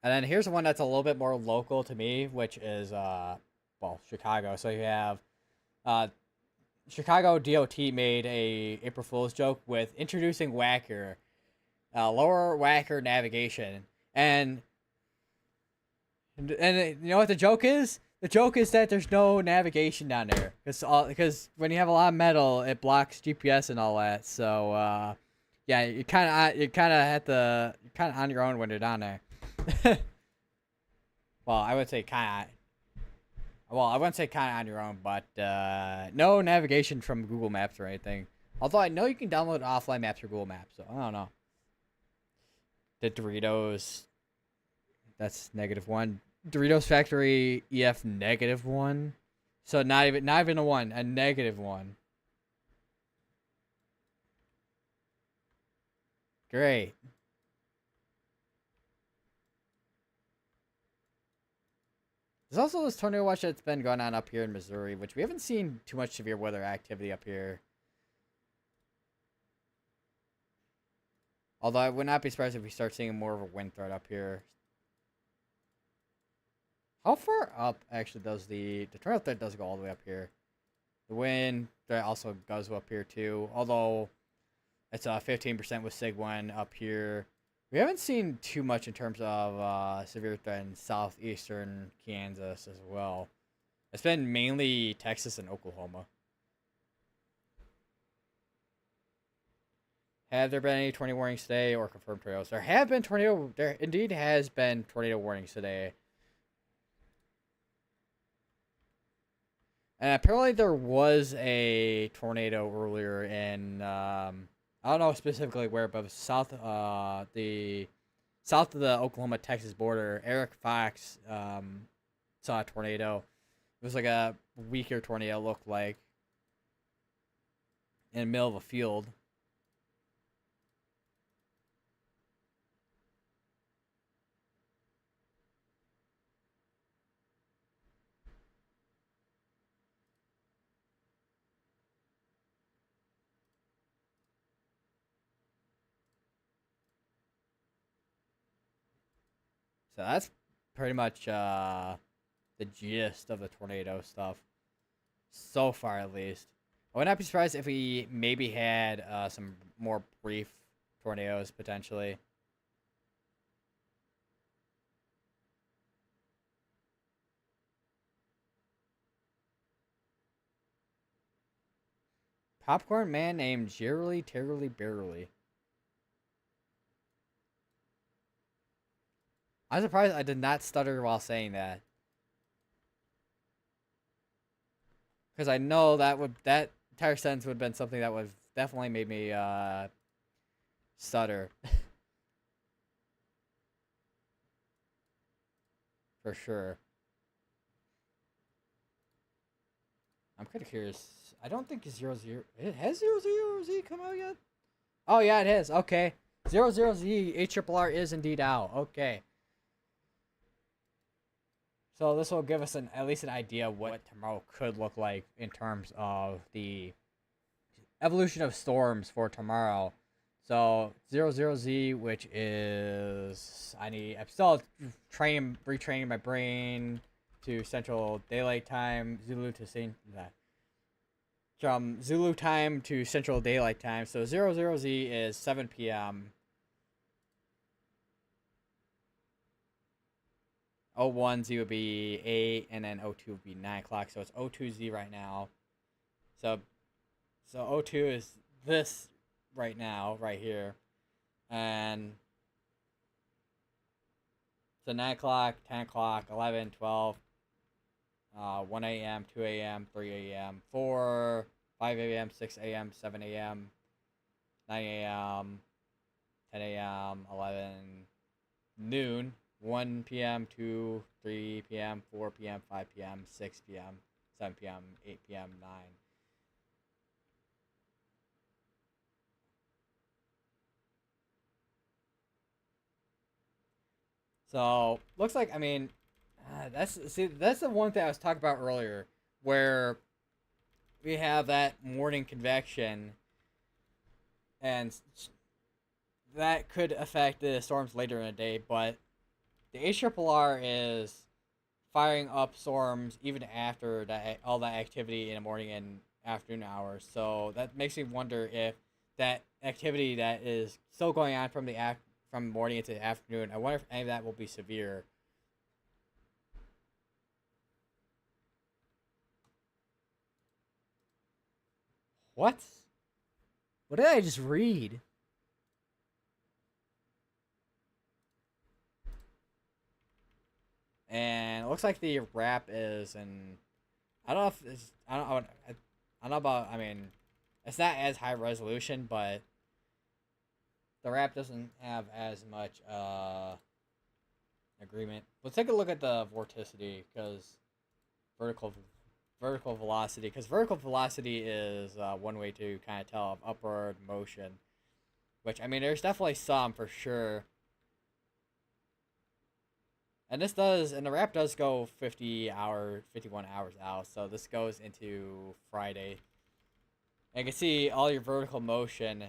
And then here's one that's a little bit more local to me, which is Chicago. So you have uh Chicago DOT made a April Fool's joke with introducing Whacker, lower Whacker navigation, and you know what the joke is? The joke is that there's no navigation down there because when you have a lot of metal, it blocks GPS and all that. So yeah, you kind of have to you're kind of on your own when you're down there. Well, I would say kind of. Well, I wouldn't say kind of on your own, but no navigation from Google Maps or anything. Although I know you can download offline maps for Google Maps, so I don't know. The Doritos, that's -1. Doritos Factory EF -1. So not even a 1, a -1. Great. There's also this tornado watch that's been going on up here in Missouri, which we haven't seen too much severe weather activity up here. Although I would not be surprised if we start seeing more of a wind threat up here. How far up actually does the tornado threat does go all the way up here? The wind threat also does go up here too. Although it's 15% with Sig 1 up here. We haven't seen too much in terms of severe threat in southeastern Kansas as well. It's been mainly Texas and Oklahoma. Have there been any tornado warnings today or confirmed tornadoes? There indeed has been tornado warnings today. And apparently there was a tornado earlier in I don't know specifically where, but south of the Oklahoma-Texas border. Eric Fox saw a tornado. It was like a weaker tornado, looked like, in the middle of a field. So that's pretty much the gist of the tornado stuff. So far, at least. I would not be surprised if we maybe had some more brief tornadoes, potentially. Popcorn man named Jerry Terribly Barely. I'm surprised I did not stutter while saying that. Because I know that entire sentence would have been something that would have definitely made me stutter. For sure. I'm kind of curious. I don't think 00... Has 00Z come out yet? Oh, yeah, it has. Okay. 00Z HRRR is indeed out. Okay. So this will give us at least an idea of what tomorrow could look like in terms of the evolution of storms for tomorrow. So 00Z, which is I'm still retraining my brain to Central Daylight Time, from Zulu time to Central Daylight Time. So 00Z is 7 p.m. 01Z would be 8, and then 02 would be 9 o'clock. So it's 02Z right now. So 02 is this right now, right here. And so 9 o'clock, 10 o'clock, 11, 12, 1 a.m., 2 a.m., 3 a.m., 4, 5 a.m., 6 a.m., 7 a.m., 9 a.m., 10 a.m., 11, noon, 1 p.m., 2, 3 p.m., 4 p.m., 5 p.m., 6 p.m., 7 p.m., 8 p.m., 9. So, looks like, that's the one thing I was talking about earlier, where we have that morning convection, and that could affect the storms later in the day, but the HRRR is firing up storms even after all that activity in the morning and afternoon hours. So that makes me wonder if that activity that is still going on from morning into the afternoon, I wonder if any of that will be severe. What? What did I just read? And it looks like the wrap is in. I don't know if it's. I don't know about. It's not as high resolution, but the wrap doesn't have as much agreement. Let's take a look at the vorticity, because vertical vertical velocity, because vertical velocity is one way to kind of tell of upward motion. Which, I mean, there's definitely some for sure. And the wrap does go 51 hours out, so this goes into Friday. And you can see all your vertical motion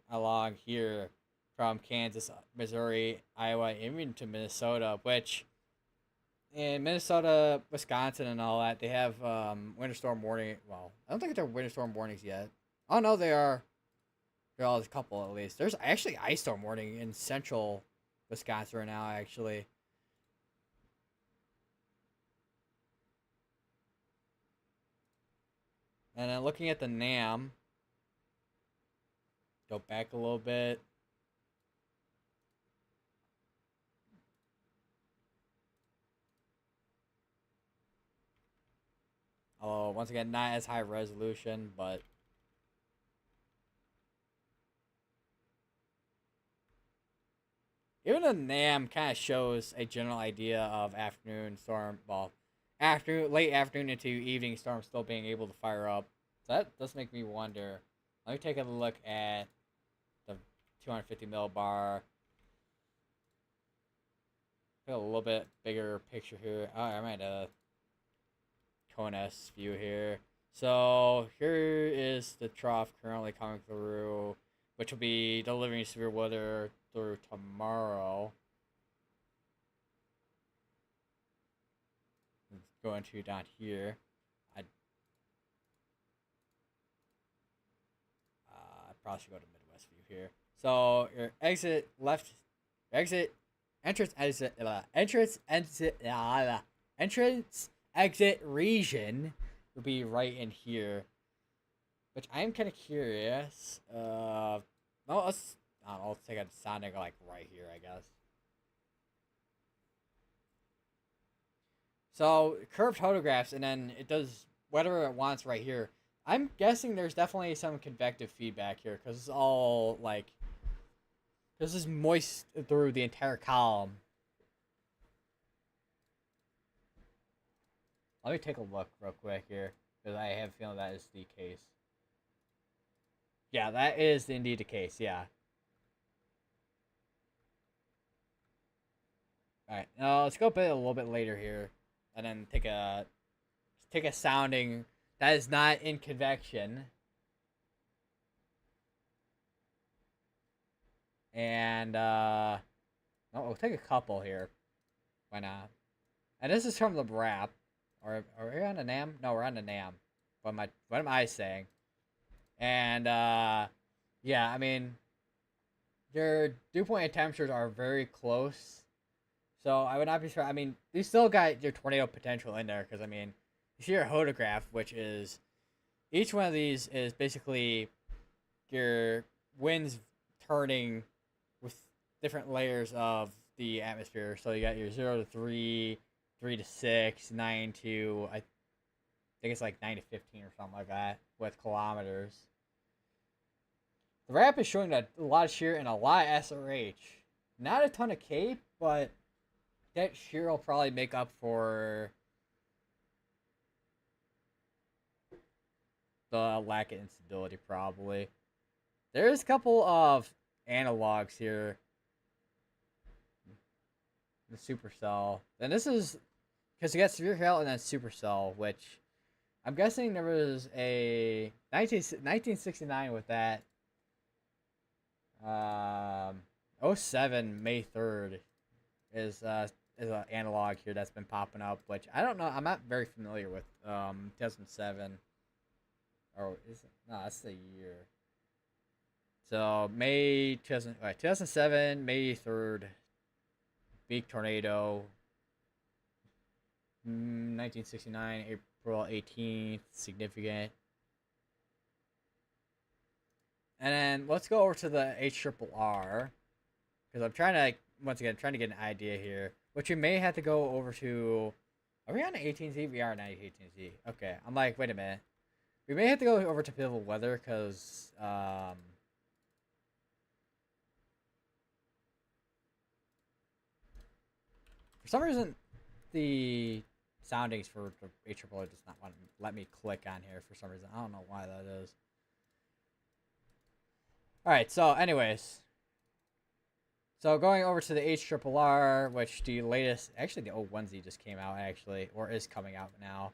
along here from Kansas, Missouri, Iowa, even to Minnesota, which in Minnesota, Wisconsin, and all that, they have winter storm warning. Well, I don't think they're winter storm warnings yet. Oh, no, they are. There are a couple at least. There's actually ice storm warning in central Wisconsin right now, actually. And then looking at the NAM, go back a little bit. Oh, once again, not as high resolution, but even the NAM kind of shows a general idea of afternoon storm, well, late afternoon into evening storm still being able to fire up. So that does make me wonder. Let me take a look at the 250 millibar. Get a little bit bigger picture here. Oh, I might Cone-S view here. So here is the trough currently coming through, which will be delivering severe weather through tomorrow. Going to down here. I'd probably should go to Midwest view here. So your entrance exit region will be right in here, which I am kind of curious. No, let's take a sounding like right here, I guess. So curved photographs, and then it does whatever it wants right here. I'm guessing there's definitely some convective feedback here, because it's all like this is moist through the entire column. Let me take a look real quick here, because I have a feeling that is the case. Yeah, that is indeed the case, yeah. Alright, now let's go a little bit later here, and then take a sounding that is not in convection. And, we'll take a couple here. Why not? And this is from the wrap. Or are we on the NAM? No, we're on the NAM. What am I saying? And yeah, I mean, your dew point and temperatures are very close. So I would not be surprised. I mean, you still got your tornado potential in there, because I mean, you see your hodograph, which is each one of these is basically your winds turning with different layers of the atmosphere. So you got your 0 to 3, 3 to 6, 9 to, I think it's like 9 to 15 or something like that, with kilometers. The wrap is showing a lot of shear and a lot of SRH. Not a ton of cape, but that shear will probably make up for the lack of instability, probably. There's a couple of analogs here. The supercell. And this is because you got severe hail and then supercell, which I'm guessing there was a 1969 with that. 07 May 3rd is an analog here that's been popping up, which I don't know. I'm not very familiar with 2007. Or is it? No, that's the year. So May 2007, May 3rd, big tornado. 1969, April 18th, significant. And then let's go over to the HRRR, because I'm trying to get an idea here, which we may have to go over to. Are we on the 18Z? We are on the 18Z. Okay, I'm like, wait a minute. We may have to go over to Pivotal Weather because for some reason the soundings for the AAA does not want to let me click on here for some reason. I don't know why that is. All right, so anyways, so going over to the HRRR, which the latest, actually the old onesie just came out actually, or is coming out now.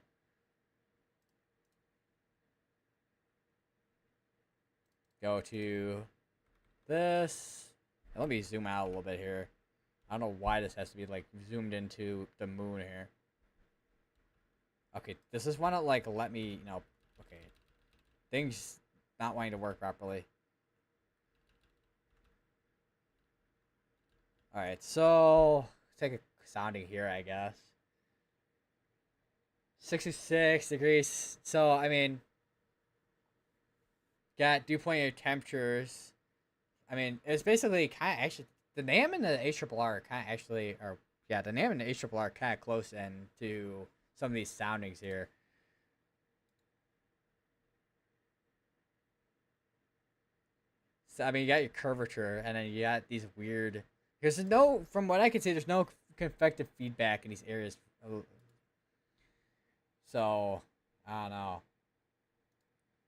Go to this. Let me zoom out a little bit here. I don't know why this has to be like zoomed into the moon here. Okay, does this want to like let me, okay, things not wanting to work properly. All right, so take a sounding here, I guess. 66 degrees. So I mean, got dew point temperatures. I mean, it's basically kind of actually the NAM and the HRRR kind of actually are, yeah, the NAM and the HRRR are kind of close in to some of these soundings here. So I mean, you got your curvature, and then you got these weird. Because there's no, from what I can see, there's no convective feedback in these areas. So I don't know.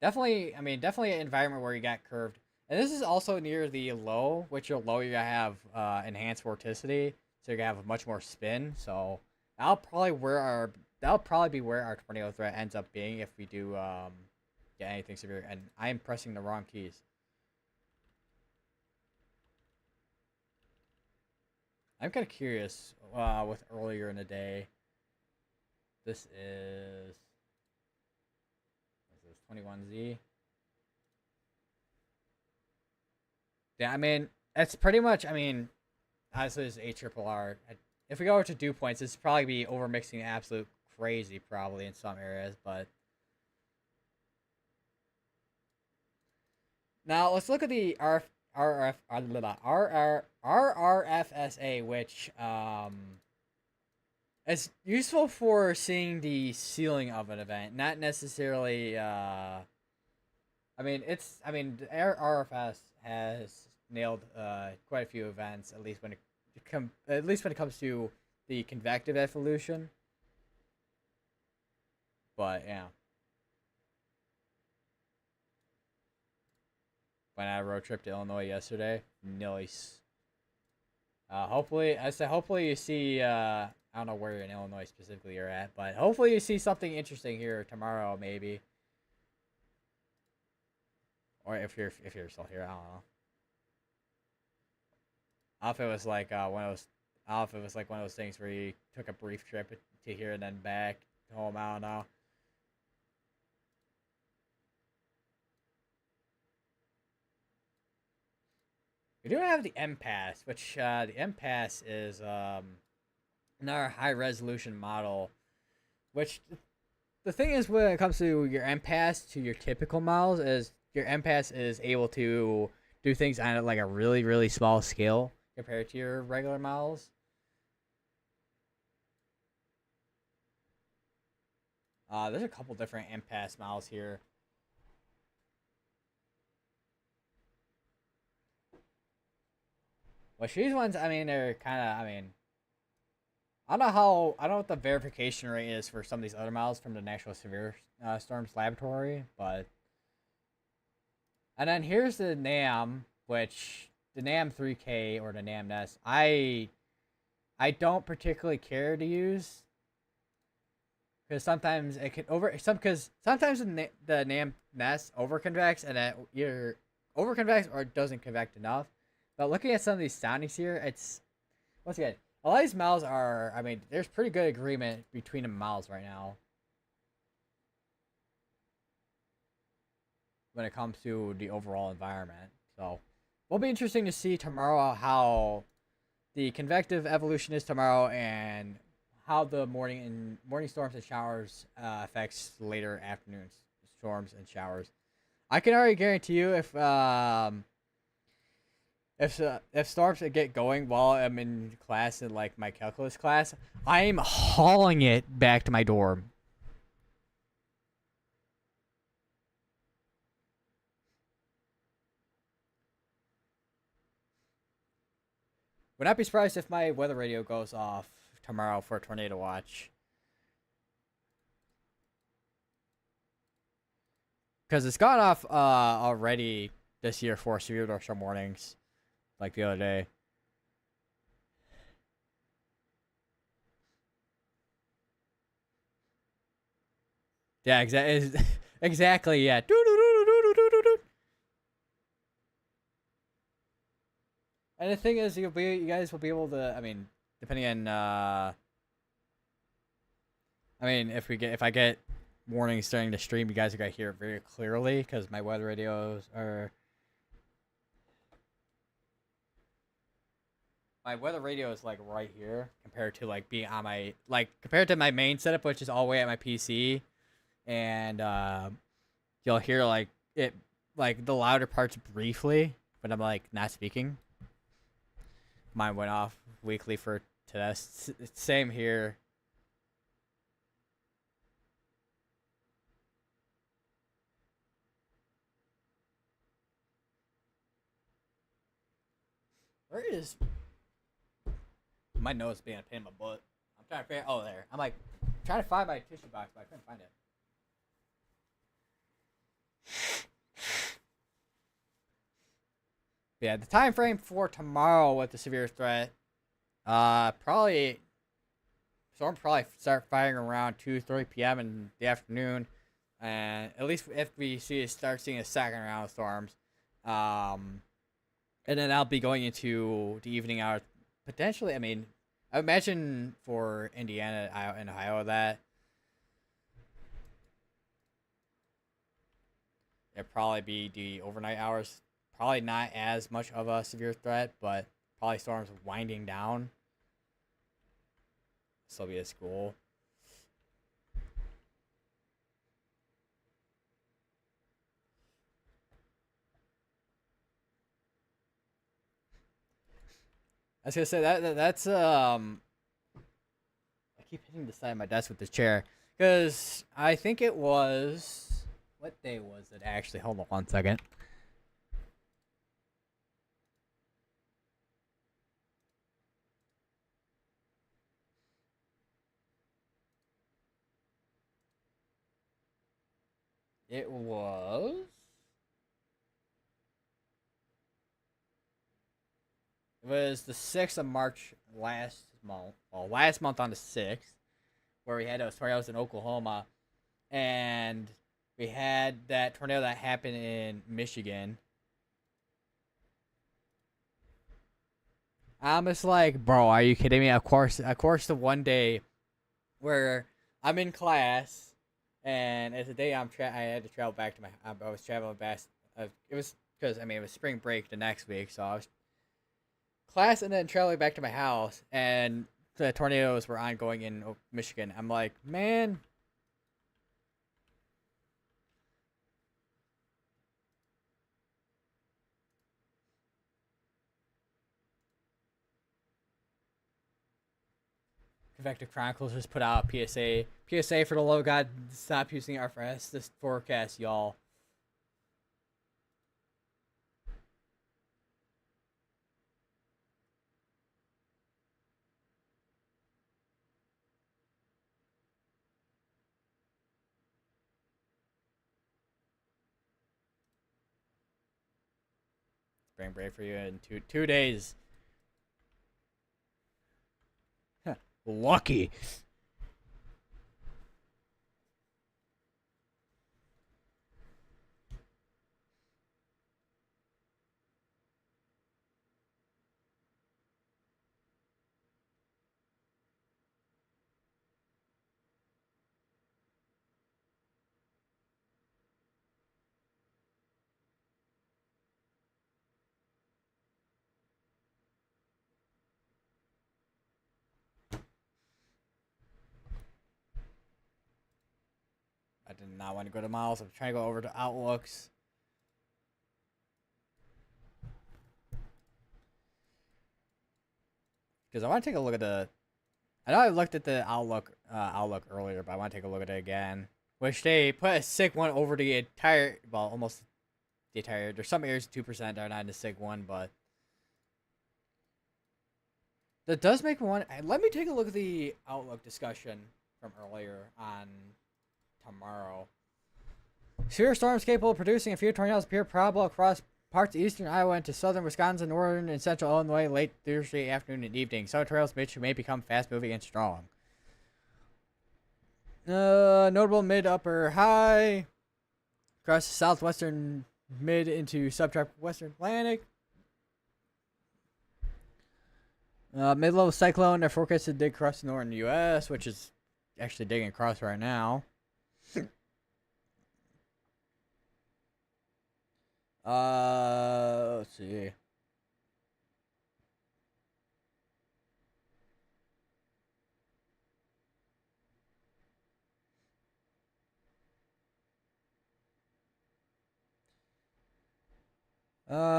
Definitely, I mean, definitely an environment where you got curved. And this is also near the low, which your low, you're going to have enhanced vorticity. So you're going to have much more spin. So that'll probably be where our tornado threat ends up being if we do get anything severe. And I am pressing the wrong keys. I'm kind of curious with earlier in the day. This is 21Z. Yeah, I mean, it's pretty much, I mean, obviously it's ARRR. If we go over to dew points, it's probably be overmixing absolute crazy probably in some areas, but now let's look at the RRFSA, which is useful for seeing the ceiling of an event, not necessarily I mean, the RFS has nailed quite a few events, at least when it comes to the convective evolution. But yeah, when I road trip to Illinois yesterday, nice. Hopefully you see. I don't know where in Illinois specifically you're at, but hopefully you see something interesting here tomorrow, maybe. Or if you're still here, I don't know. I don't know if it was like one of those. I don't know if it was like one of those things where you took a brief trip to here and then back home. I don't know. We do have the M Pass, which the M Pass is another high resolution model. Which the thing is, when it comes to your M Pass to your typical models, is your M Pass is able to do things on like a really, really small scale compared to your regular models. There's a couple different M Pass models here. Which these ones, I mean, they're kind of, I mean, I don't know what the verification rate is for some of these other models from the National Severe Storms Laboratory, but. And then here's the NAM, which the NAM 3K or the NAM Nest, I don't particularly care to use because sometimes it can because sometimes the NAM Nest overconvects and it either overconvects or it doesn't convect enough. But looking at some of these soundings here, it's once again a lot of these models are. I mean, there's pretty good agreement between the models right now when it comes to the overall environment. So it'll be interesting to see tomorrow how the convective evolution is tomorrow and how the morning storms and showers affects later afternoon storms and showers. I can already guarantee you if storms get going while I'm in class in like my calculus class, I'm hauling it back to my dorm. Would not be surprised if my weather radio goes off tomorrow for a tornado watch. Because it's gone off already this year for severe thunderstorm warnings, like the other day. Yeah, exactly. Exactly. Yeah. And the thing is, you guys will be able to. I mean, depending on. I mean, if I get warnings during the stream, you guys are gonna hear it very clearly because my weather radios are. My weather radio is like right here compared to like being on my compared to my main setup, which is all the way at my PC, and you'll hear like it like the louder parts briefly, but I'm like not speaking. Mine went off weekly for tests. Same here. Where is my nose being a pain in my butt? I'm trying to figure. Oh, there. I'm like trying to find my tissue box, but I couldn't find it. Yeah, the time frame for tomorrow with the severe threat, probably storm probably start firing around 2:30 p.m. in the afternoon, and at least if we start seeing a second round of storms, and then I'll be going into the evening hours potentially. I mean, I imagine for Indiana and Ohio that it'd probably be the overnight hours. Probably not as much of a severe threat, but probably storms winding down. Still be at school. I was gonna say that's I keep hitting the side of my desk with this chair because I think it was what day was it actually? Hold on 1 second. It was. It was the 6th of March last month. Well, last month on the 6th, where we had those tornadoes in Oklahoma, and we had that tornado that happened in Michigan. I'm just like, bro, are you kidding me? Of course, the one day where I'm in class, and it's a day I had to travel back to my. I was traveling back. It was because I mean it was spring break the next week, so I was class and then traveling back to my house, and the tornadoes were ongoing in Michigan. I'm like, man. Convective Chronicles just put out a PSA. PSA for the love of God, stop using RFS this forecast, y'all. Spring break for you in two days. Lucky. I did not want to go to Miles. I'm trying to go over to Outlooks. Because I want to take a look at the. I know I looked at the Outlook earlier, but I want to take a look at it again. Which they put a SIG 1 over the entire, well, almost the entire. There's some areas 2% that are not in the SIG 1, but That does make me want. Let me take a look at the Outlook discussion from earlier on tomorrow. Severe storms capable of producing a few tornadoes appear probable across parts of eastern Iowa into southern Wisconsin, northern and central Illinois late Thursday afternoon and evening. Some tornadoes may become fast moving and strong. Notable mid, upper, high across the southwestern mid into subtropical western Atlantic. Mid-level cyclone. They're forecasted to dig across the northern U.S., which is actually digging across right now. Let's see.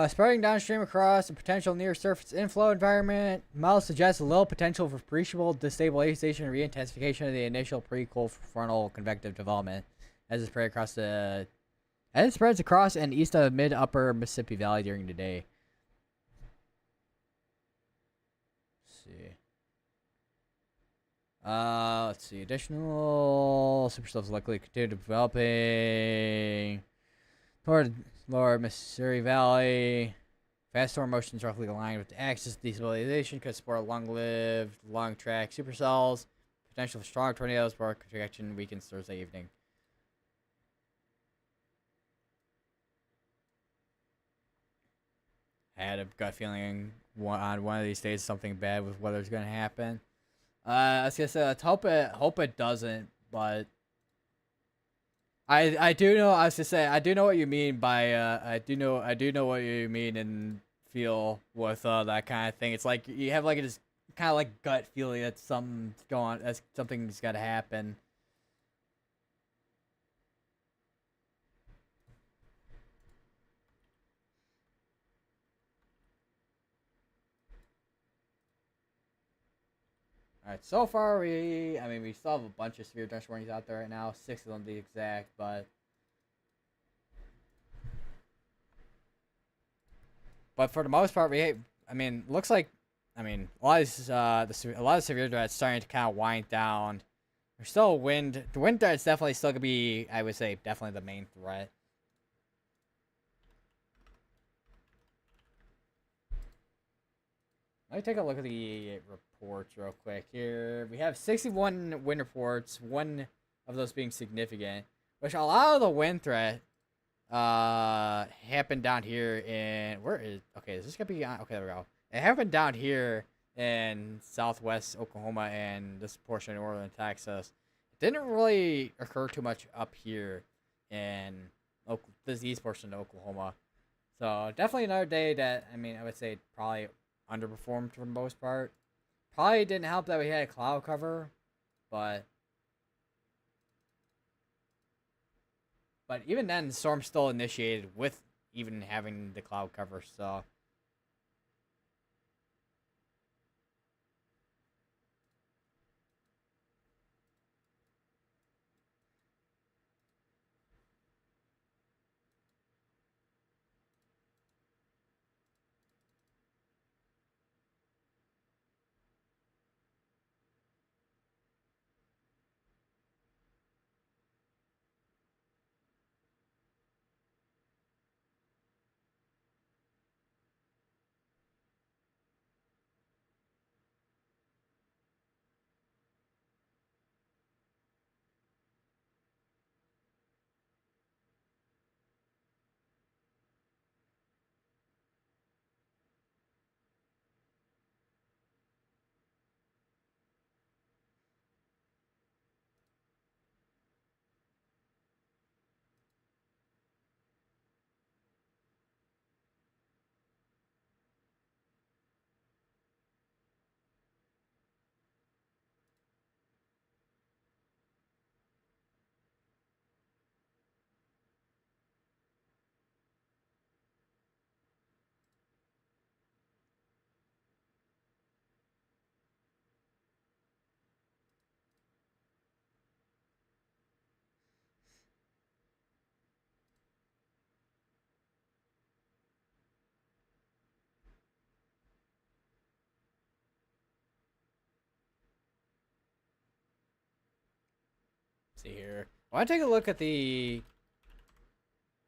Spreading downstream across a potential near-surface inflow environment, models suggest a low potential for appreciable destabilization and re-intensification of the initial pre-cold frontal convective development as it spreads across and east of mid-upper Mississippi Valley during the day. Let's see. Additional supercells likely continue developing toward lower Missouri Valley. Fast storm motions roughly aligned with the axis destabilization could support long-lived, long-track supercells. Potential for strong tornadoes, but convection weakens Thursday evening. I had a gut feeling on one of these days something bad with weather's going to happen. I was gonna say let's hope it doesn't, but I do know. I was gonna say I do know what you mean by I do know what you mean and feel with that kind of thing. It's like you have like this kind of like gut feeling that something's got to happen. All right, so far we still have a bunch of severe dust warnings out there right now. 6 of them to be exact, but for the most part looks like a lot of these, a lot of severe threats starting to kind of wind down. There's still wind. The wind threat's definitely still gonna be, I would say, definitely the main threat. Let me take a look at the reports real quick here. We have 61 wind reports, one of those being significant, which a lot of the wind threat happened down here in, okay, is this gonna be on, okay, there we go. It happened down here in southwest Oklahoma and this portion of northern Texas. It didn't really occur too much up here in this east portion of Oklahoma. So definitely another day that I would say probably underperformed for the most part. Probably didn't help that we had a cloud cover, but even then, the storm still initiated with even having the cloud cover. So see here. I want to take a look at the.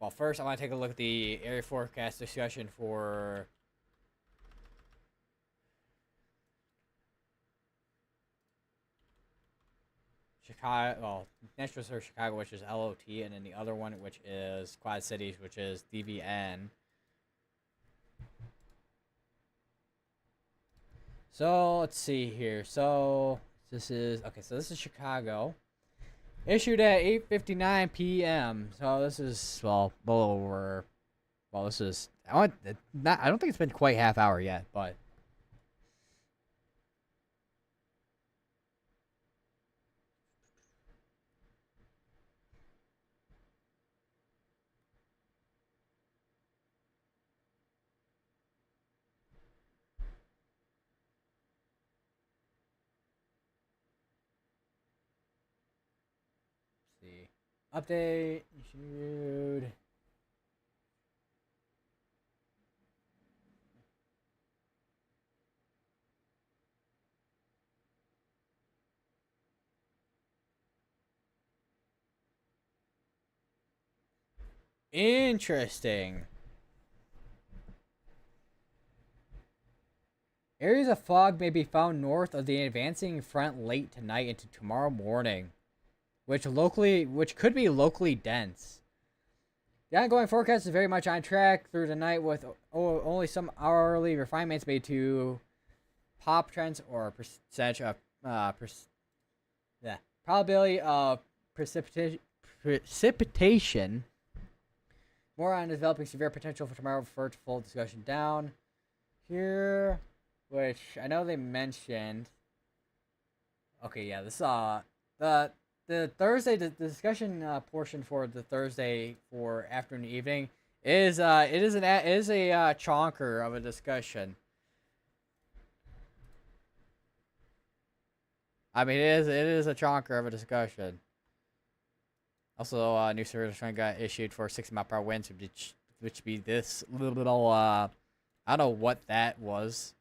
Well, first I want to take a look at the area forecast discussion for. Chicago, well, National Reserve Chicago, which is LOT, and then the other one, which is Quad Cities, which is DVN. So let's see here. So this is okay. So this is Chicago, issued at 8:59 p.m. So this is well, a little over. Well, this is I don't think it's been quite half hour yet, but. See. Update issued. Interesting. Areas of fog may be found north of the advancing front late tonight into tomorrow morning, which could be locally dense. The ongoing forecast is very much on track through the night, with only some hourly refinements made to pop trends or percentage of probability of precipitation. More on developing severe potential for tomorrow for full discussion down here, which I know they mentioned. Okay, yeah, this the Thursday, the discussion portion for the Thursday for afternoon and evening is it is a chonker of a discussion. I mean, it is a chonker of a discussion. Also, new service train got issued for 60-mile-per-hour winds, which be this little I don't know what that was.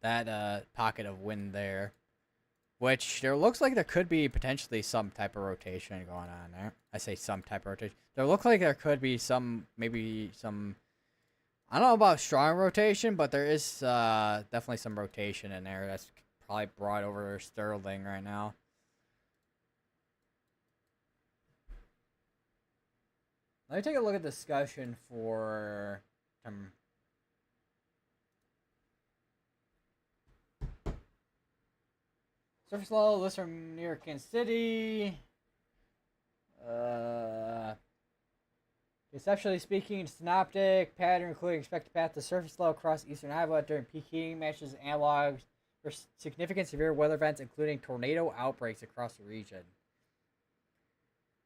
That pocket of wind there, which there looks like there could be potentially some type of rotation going on there. I say some type of rotation. There looks like there could be maybe some. I don't know about strong rotation, but there is definitely some rotation in there. That's probably brought over Sterling right now. Let me take a look at the discussion for surface level. List from near Kansas City. Conceptually speaking, synoptic pattern including expected path to surface level across eastern Iowa during peak heating matches analogs for significant severe weather events, including tornado outbreaks across the region.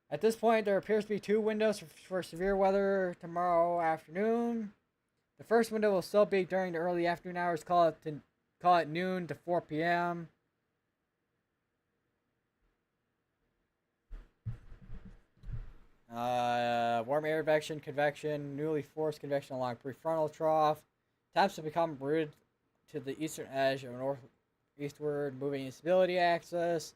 At this point, there appears to be two windows for severe weather tomorrow afternoon. The first window will still be during the early afternoon hours. Call it noon to 4 p.m. Warm air convection, newly forced convection along prefrontal trough. Temps to become rooted to the eastern edge of northeastward moving instability axis.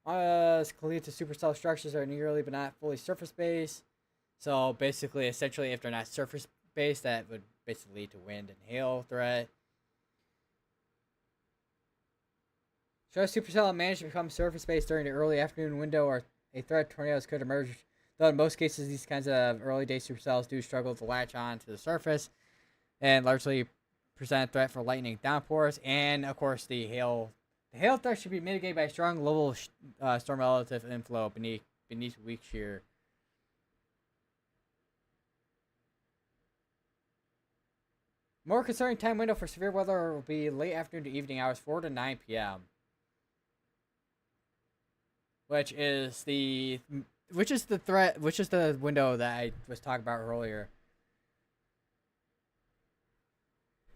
This can lead to supercell structures that are nearly but not fully surface-based. So basically, essentially, if they're not surface-based, that would basically lead to wind and hail threat. Shows supercell managed to become surface-based during the early afternoon window, or a threat tornadoes could emerge. Though in most cases, these kinds of early-day supercells do struggle to latch on to the surface and largely present a threat for lightning downpours. And, of course, the hail threat should be mitigated by a strong local storm relative inflow beneath weak shear. More concerning time window for severe weather will be late afternoon to evening hours, 4 to 9 p.m. Which is the window that I was talking about earlier.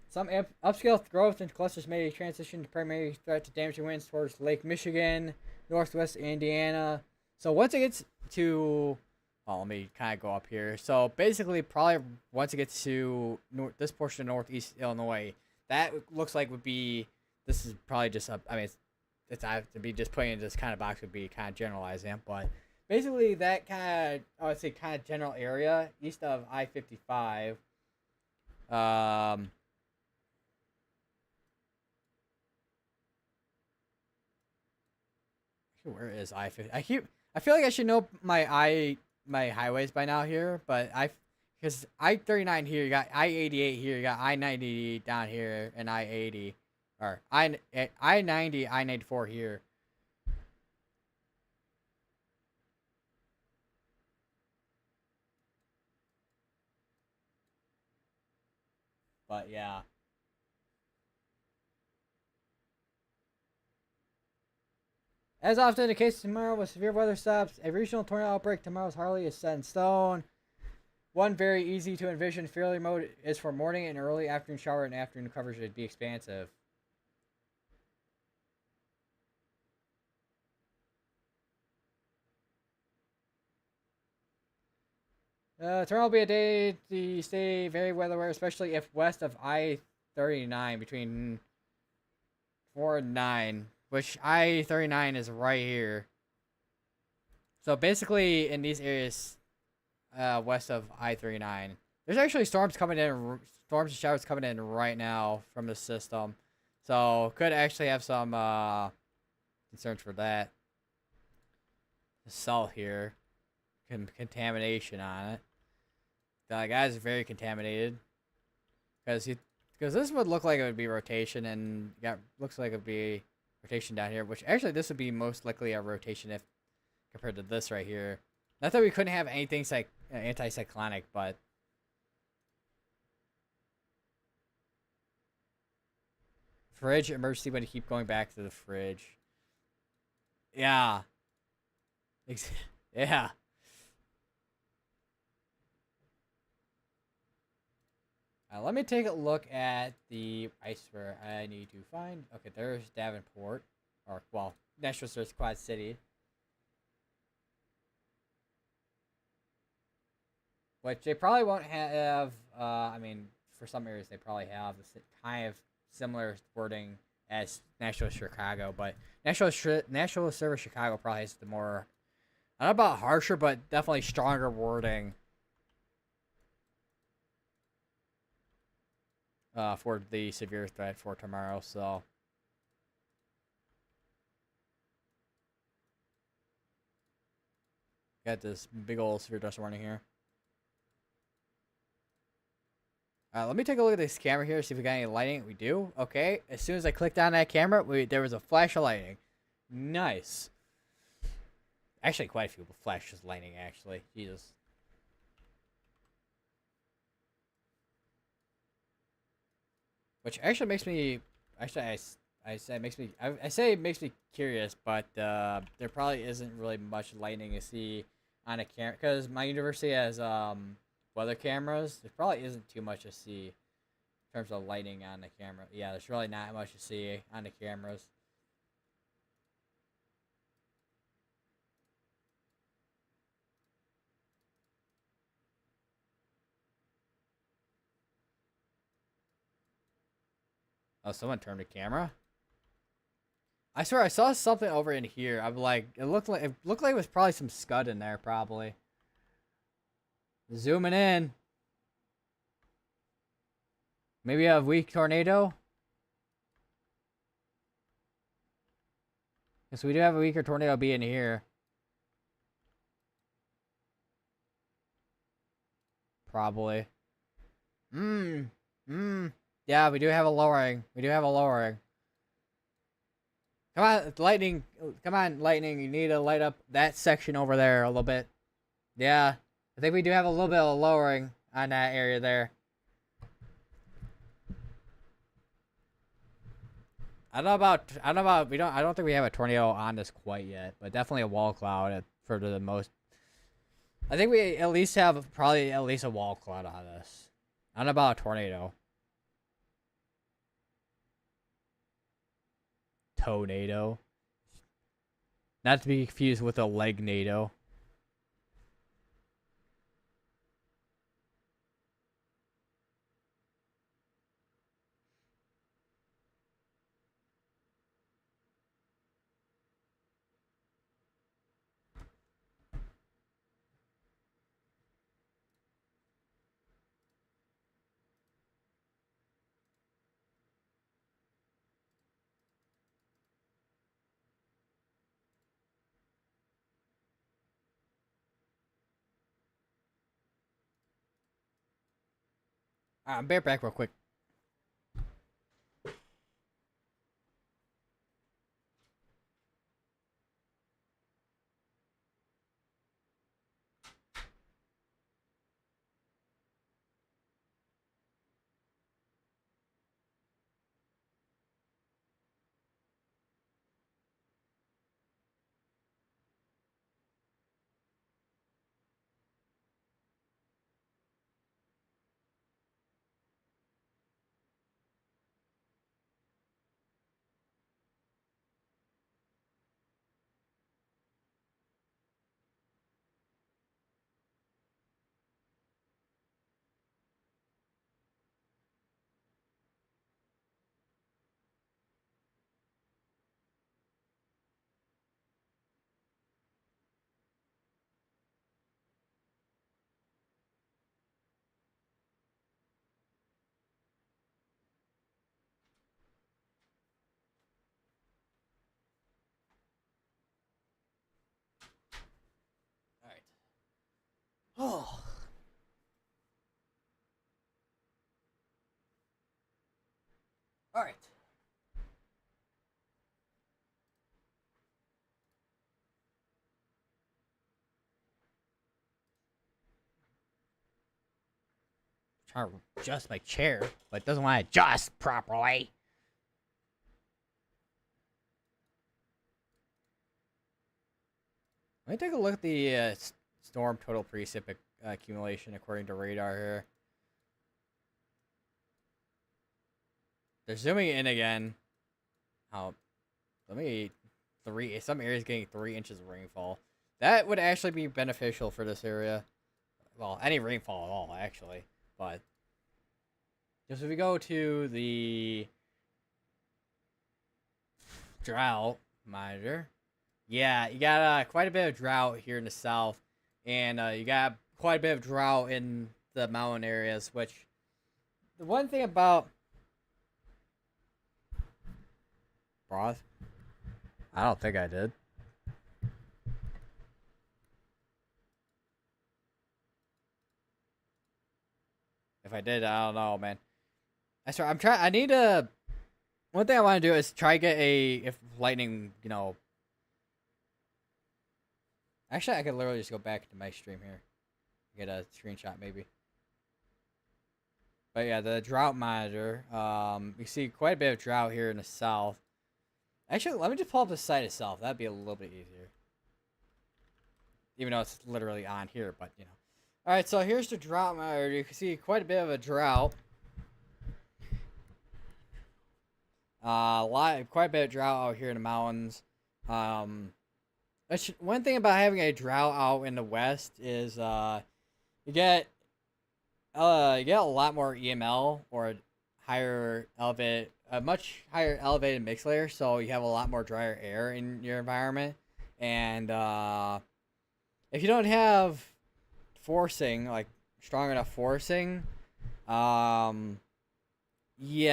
Some upscale growth and clusters may transition to primary threat to damaging winds towards Lake Michigan, northwest Indiana. So once it gets to, well, let me kind of go up here. So basically, probably once it gets to this portion of northeast Illinois, that looks like would be, this is probably just I mean, it's it's I to be just putting in this kind of box would be kind of generalizing, but basically that kind of I would say kind of general area east of I-55. Um, where is I-50? I feel like I should know my highways by now here, but because I-39 here, you got I-88 here, you got I-90 down here, and I-80, or I-90, I-94 here. But yeah. As often the case tomorrow with severe weather stops, a regional tornado outbreak tomorrow's hardly is set in stone. One very easy to envision failure mode is for morning and early afternoon shower, and afternoon coverage would be expansive. Tomorrow will be a day to stay very weather aware, especially if west of I-39 between 4 and 9, which I-39 is right here. So basically, in these areas west of I-39, there's actually storms and showers coming in right now from the system. So could actually have some concerns for that. The south here, contamination on it. The guy's very contaminated because this would look like it would be rotation, and looks like it would be rotation down here. Which actually this would be most likely a rotation if compared to this right here. Not that we couldn't have anything anticyclonic, but fridge emergency when you keep going back to the fridge. Yeah. Yeah. Let me take a look at the iceberg I need to find. Okay, there's Davenport, or well, National Resource Quad City, which they probably won't have. I mean, for some areas they probably have this kind of similar wording as National Chicago, but National Service Chicago probably has the more, I don't know about harsher, but definitely stronger wording. For the severe threat for tomorrow, so got this big old severe dust warning here. Let me take a look at this camera here, see if we got any lighting. We do. Okay, as soon as I clicked on that camera, there was a flash of lightning. Nice. Actually, quite a few flashes of lightning, actually. Jesus. Which actually makes me, actually, I say it makes me curious, but there probably isn't really much lightning to see on a camera because my university has weather cameras. There probably isn't too much to see in terms of lighting on the camera. Yeah, there's really not much to see on the cameras. Oh, someone turned the camera. I swear I saw something over in here. I'm like, it looked like it was probably some scud in there, probably. Zooming in. Maybe a weak tornado. Yes, we do have a weaker tornado being here. Probably. Yeah, we do have a lowering. We do have a lowering. Come on, lightning. Come on, lightning. You need to light up that section over there a little bit. Yeah. I think we do have a little bit of lowering on that area there. I don't think we have a tornado on this quite yet, but definitely a wall cloud for the most. I think we at least have probably at least a wall cloud on this. I don't know about a tornado. Tornado. Not to be confused with a leg NATO. Bear back real quick. All right. Oh. All right. Trying to adjust my chair, but it doesn't want to adjust properly. Let me take a look at the storm total precip accumulation according to radar here. They're zooming in again. Oh, let me some areas getting 3 inches of rainfall. That would actually be beneficial for this area. Well, any rainfall at all, actually. But just if we go to the drought monitor, yeah, you got quite a bit of drought here in the south, and you got quite a bit of drought in the mountain areas. Which the one thing about broth, I don't think I did. If I did, I don't know, man. I'm trying. I need to. One thing I want to do is try to get if lightning, Actually, I could literally just go back to my stream here, get a screenshot maybe. But yeah, the drought monitor. You see quite a bit of drought here in the south. Actually, let me just pull up the site itself. That'd be a little bit easier. Even though it's literally on here, but All right, so here's the drought monitor. You can see quite a bit of a drought. Quite a bit of drought out here in the mountains. One thing about having a drought out in the west is you get a lot more EML or a much higher elevated mix layer, so you have a lot more drier air in your environment. And if you don't have forcing, like strong enough forcing, yeah,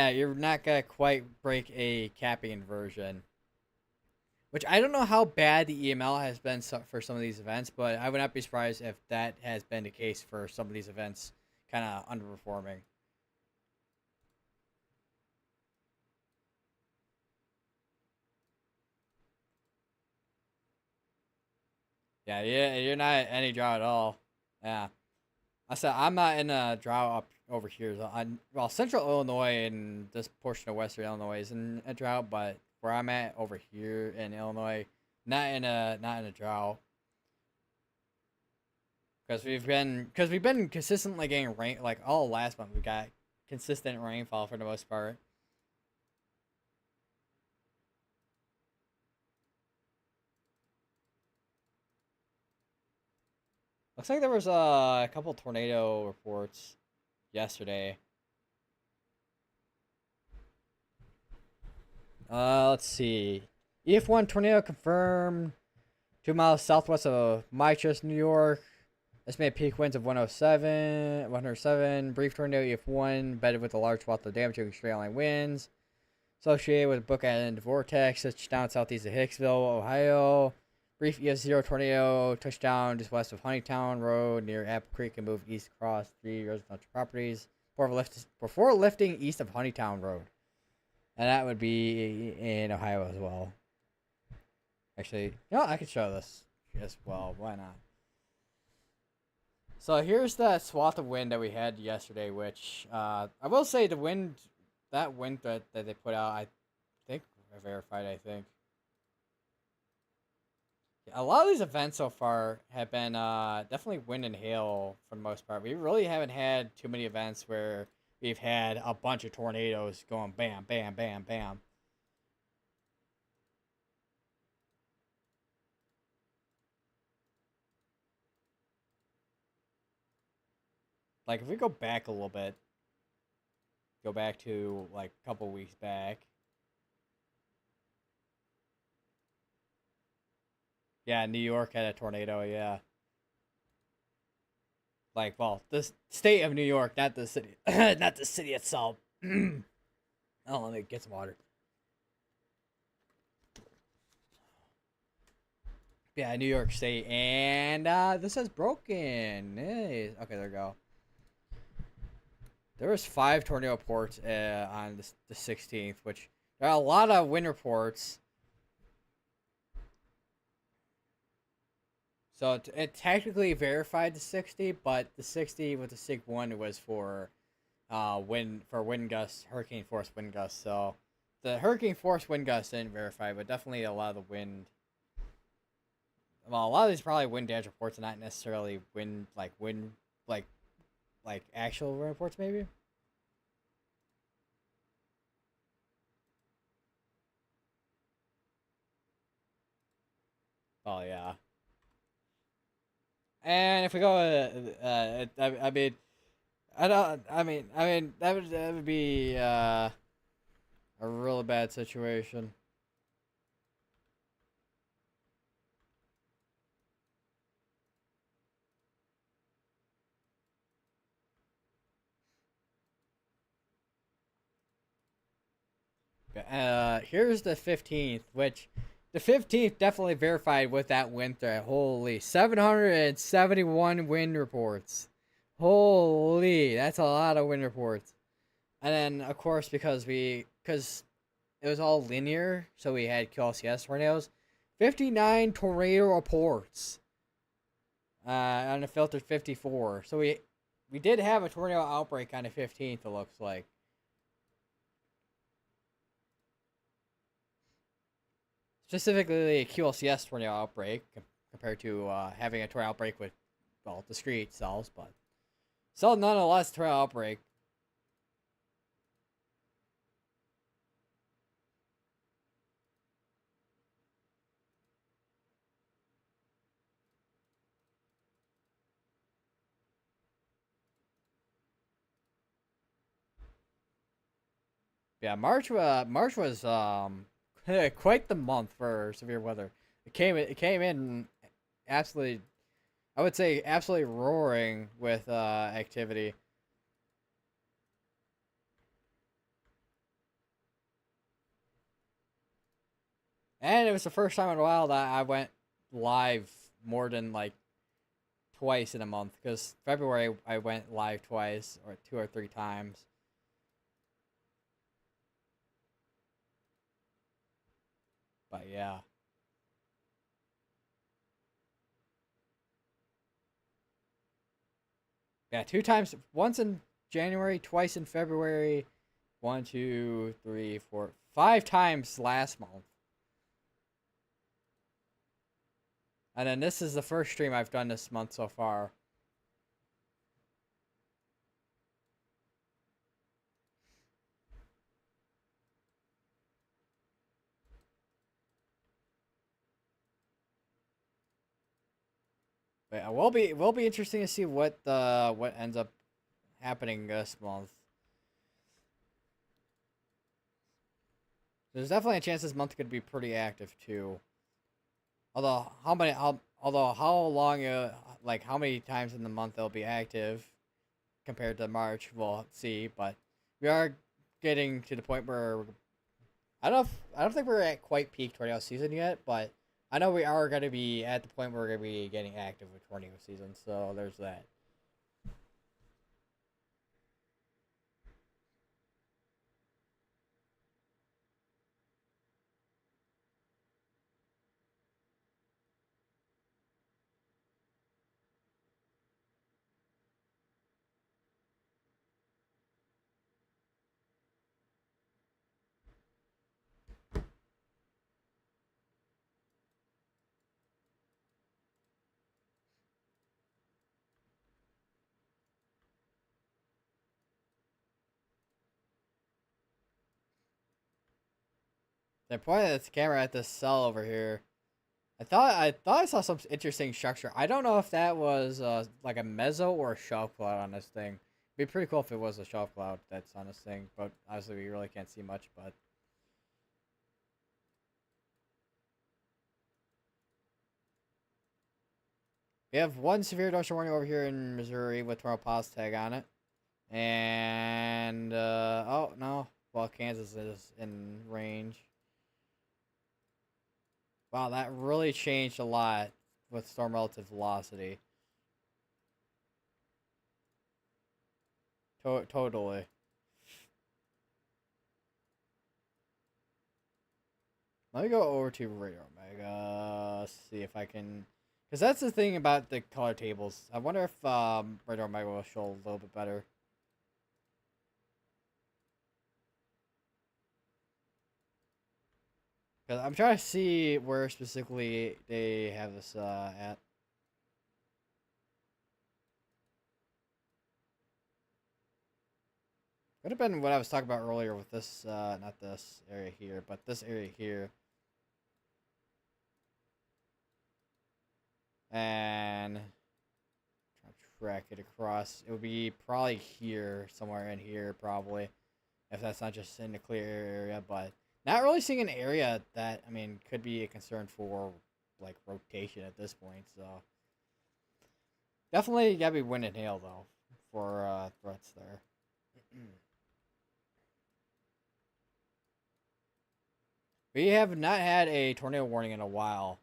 you're not gonna quite break a capping inversion. Which I don't know how bad the EML has been for some of these events, but I would not be surprised if that has been the case for some of these events kind of underperforming. Yeah, you're not any drought at all. Yeah. I said I'm not in a drought up over here. Well, central Illinois and this portion of western Illinois is in a drought, but where I'm at over here in Illinois, not in a drought. Because we've been consistently getting rain, like all last month we got consistent rainfall for the most part. Looks like there was a couple tornado reports yesterday. Let's see. EF1 tornado confirmed 2 miles southwest of Mytrus, New York. Estimated peak winds of 107. Brief tornado EF1 embedded with a large swath of damaging straight line winds. Associated with a bookend vortex touchdown southeast of Hicksville, Ohio. Brief EF0 tornado touchdown just west of Honeytown Road near Apple Creek and moved east across 3 residential properties. before lifting east of Honeytown Road, and that would be in Ohio as well. Actually, I could show this as well. Why not? So here's the swath of wind that we had yesterday, which I will say that wind that they put out, I think I verified. I think a lot of these events so far have been definitely wind and hail for the most part. We really haven't had too many events where we've had a bunch of tornadoes going bam, bam, bam, bam. Like if we go back a little bit, go back to like a couple weeks back. Yeah, New York had a tornado. Yeah, like well, the state of New York, not the city, not the city itself. Oh, let me get some water. Yeah, New York State, and this is broken. Hey. Okay, there we go. There was 5 tornado reports on the 16th, which there are a lot of wind reports. So it technically verified the 60, but the 60 with the SIG 1 was for wind gusts, hurricane force wind gusts. So the hurricane force wind gusts didn't verify, but definitely a lot of the wind. Well, a lot of these probably wind damage reports, and not necessarily wind like actual wind reports maybe. Oh yeah. And if we go, I mean, I don't. That would be a real bad situation. Here's the 15th, which the 15th definitely verified with that wind threat. Holy, 771 wind reports. Holy, that's a lot of wind reports. And then, of course, because it was all linear, so we had QLCS tornadoes. 59 tornado reports. On the filtered 54. So we did have a tornado outbreak on the 15th, it looks like. Specifically a QLCS tornado outbreak compared to having a tornado outbreak with, well, discrete cells, but still nonetheless tornado outbreak. Yeah, March was quite the month for severe weather. It came in absolutely, I would say absolutely roaring with activity. And it was the first time in a while that I went live more than like twice in a month, because February I went live twice or 2 or 3 times. But yeah. Yeah, 2 times, once in January, twice in February, 5 times last month. And then this is the first stream I've done this month so far. But yeah, will be interesting to see what ends up happening this month. There's definitely a chance this month could be pretty active too. Although how long how many times in the month they'll be active compared to March, we'll see. But we are getting to the point where I don't think we're at quite peak tornado season yet, but I know we are going to be at the point where we're going to be getting active with tornado season. So there's that. They pointed this camera at this cell over here. I thought I saw some interesting structure. I don't know if that was like a mezzo or a shelf cloud on this thing. It'd be pretty cool if it was a shelf cloud that's on this thing, but obviously we really can't see much. But we have one severe dosha warning over here in Missouri with tornado pause tag on it, and oh no, well Kansas is in range. Wow, that really changed a lot with storm relative velocity. Totally. Let me go over to Radar Omega, see if I can... Because that's the thing about the color tables. I wonder if Radar Omega will show a little bit better. Because I'm trying to see where specifically they have this at. Could have been what I was talking about earlier with this, not this area here, but this area here. And try to track it across. It would be probably here, somewhere in here, probably, if that's not just in a clear area. But not really seeing an area that, I mean, could be a concern for like rotation at this point. So definitely gotta be wind and hail though for threats there. We have not had a tornado warning in a while.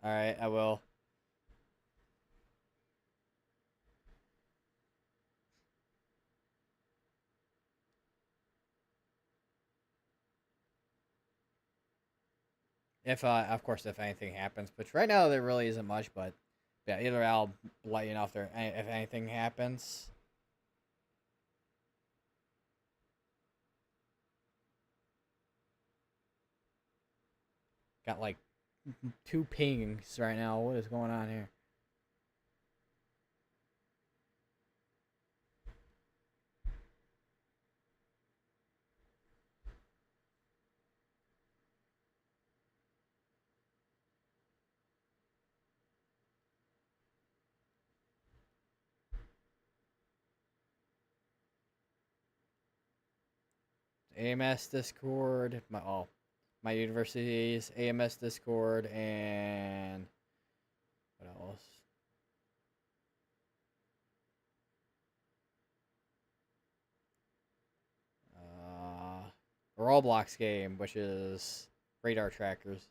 Alright, I will. If, of course, if anything happens. But right now, there really isn't much, but yeah, either I'll let you know if anything happens. Got like 2 pings right now. What is going on here? AMS Discord, my university's AMS Discord, and what else? A Roblox game, which is radar trackers.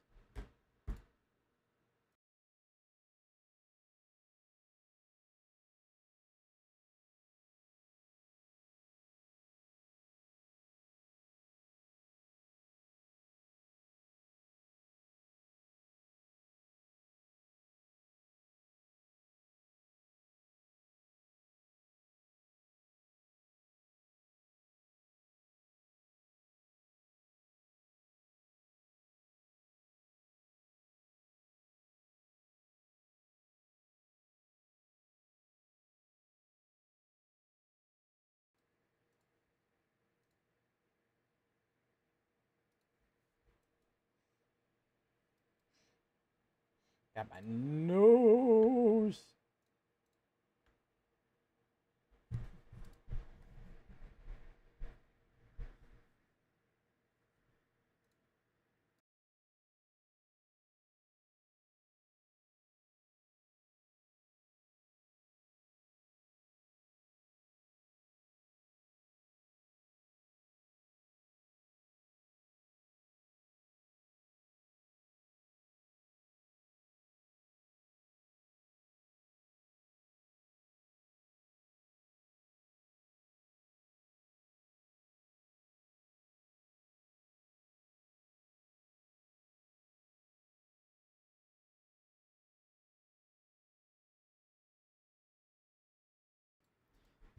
Got my nose.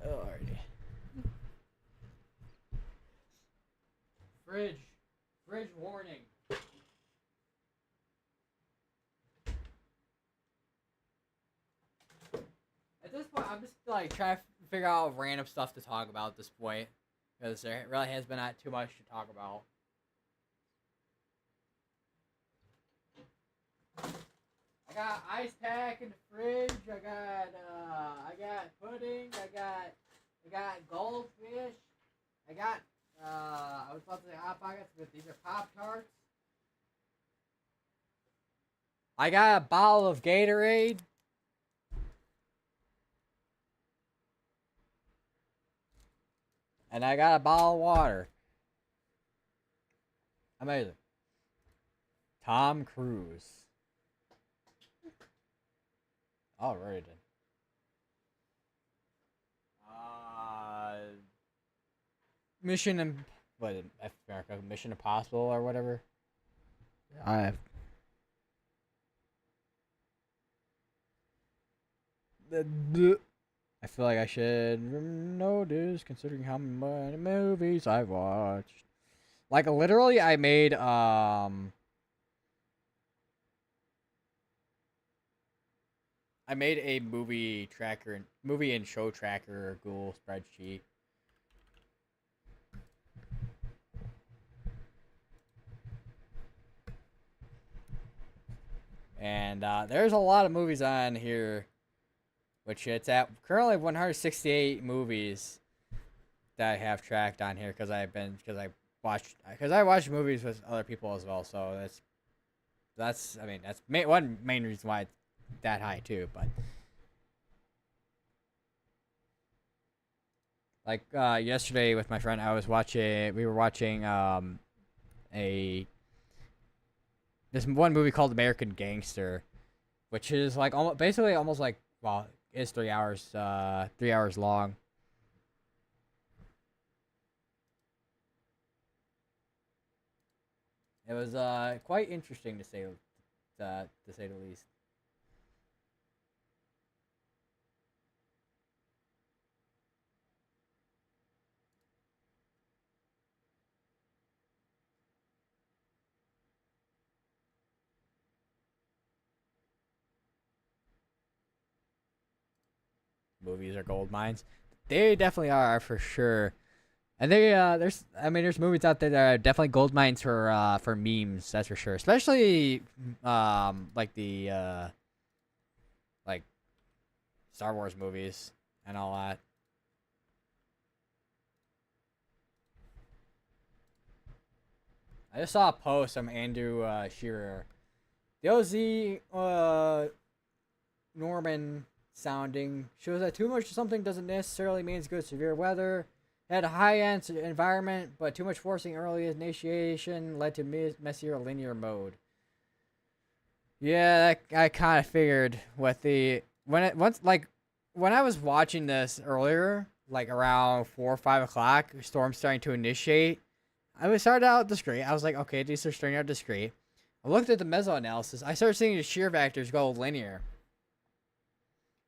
Alrighty. Fridge. Fridge warning. At this point, I'm just like trying to figure out random stuff to talk about at this point because there really has been not too much to talk about. I got ice pack in the fridge. I got pudding. I got goldfish. I got I was about to say hot pockets, but these are Pop Tarts. I got a bottle of Gatorade. And I got a bottle of water. Amazing. Tom Cruise. Alright then. Mission what America? Mission Impossible or whatever. I I feel like I should know this considering how many movies I've watched. Like literally I made a movie and show tracker Google spreadsheet. And there's a lot of movies on here, which it's at currently 168 movies that I have tracked on here because I watch movies with other people as well. So that's one main reason why it's that high too. But like yesterday with my friend, we were watching this one movie called American Gangster, which is like almost like, well, it's 3 hours 3 hours long. It was quite interesting to say the least. Movies are gold mines. They definitely are for sure. And there's movies out there that are definitely gold mines for memes, that's for sure. Especially like the like Star Wars movies and all that. I just saw a post from Andrew Shearer. The OZ Norman sounding shows that too much of something doesn't necessarily mean it's good. Severe weather had a high-end environment, but too much forcing early initiation led to messier linear mode. Yeah, I kind of figured with when I was watching this earlier, like around 4 or 5 o'clock, storm starting to initiate. I started out discrete. I was like, okay, these are starting out discrete. I looked at the meso analysis. I started seeing the shear vectors go linear.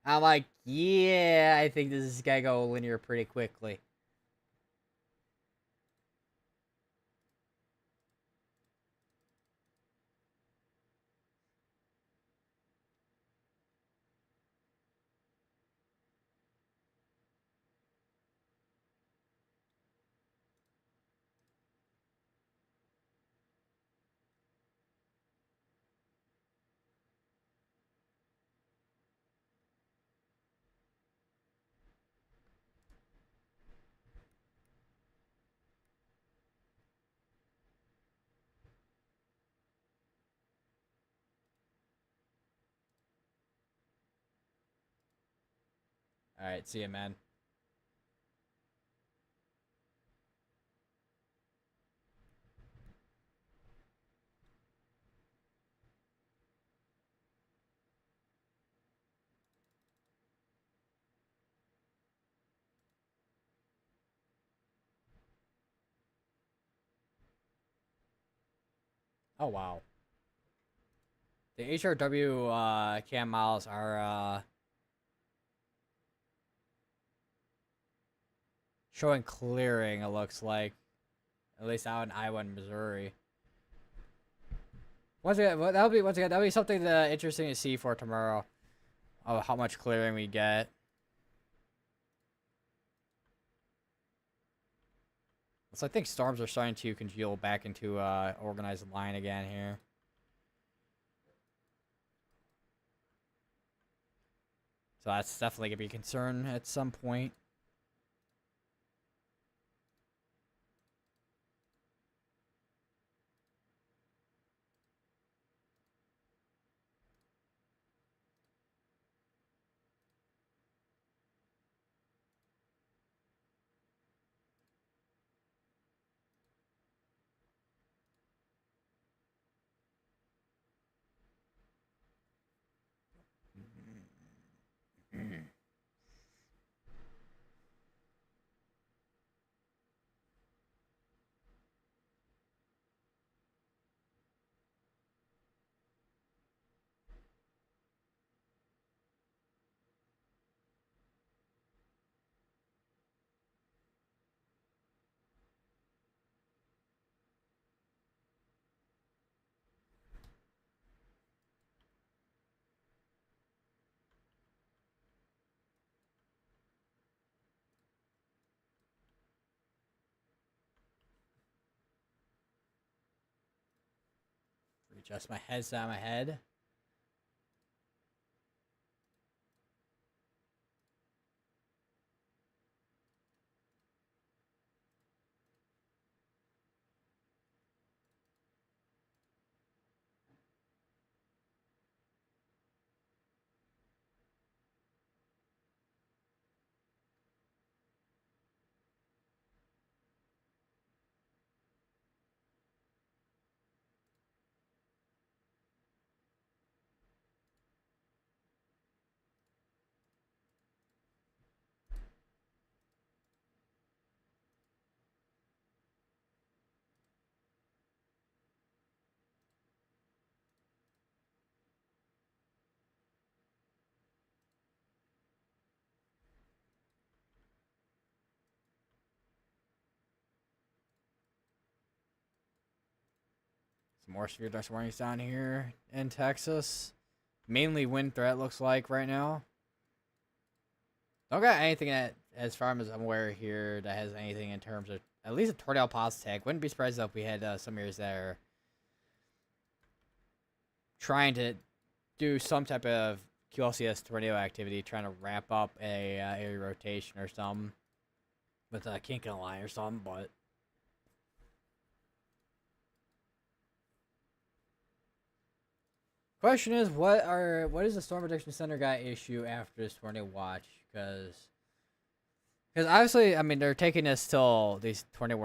I'm like, yeah, I think this is gonna go linear pretty quickly. All right, see ya, man. Oh wow. The HRW cam models are showing clearing. It looks like, at least out in Iowa and Missouri. That'll be something interesting to see for tomorrow. Oh, how much clearing we get. So I think storms are starting to congeal back into organized line again here. So that's definitely gonna be a concern at some point. Readjust my headset on my head. Some more severe dust warnings down here in Texas. Mainly wind threat looks like right now. Don't got anything that, as far as I'm aware here, that has anything in terms of at least a tornado pause tag. Wouldn't be surprised if we had some areas that are trying to do some type of QLCS tornado activity, trying to wrap up a rotation or something with a kink in a line or something, but question is, what is the Storm Prediction Center guy issue after this tornado watch? Because obviously, I mean, they're taking us till these tornado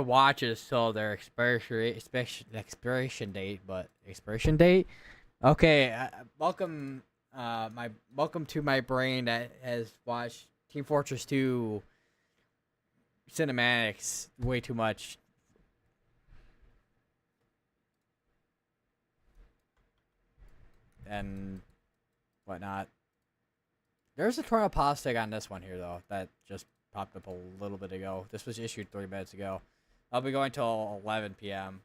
watches till their expiration date. But expiration date? Okay, welcome to my brain that has watched Team Fortress 2 cinematics way too much. And whatnot. There's a tornado pause tag on this one here, though, that just popped up a little bit ago. This was issued 3 minutes ago. I'll be going till 11 p.m.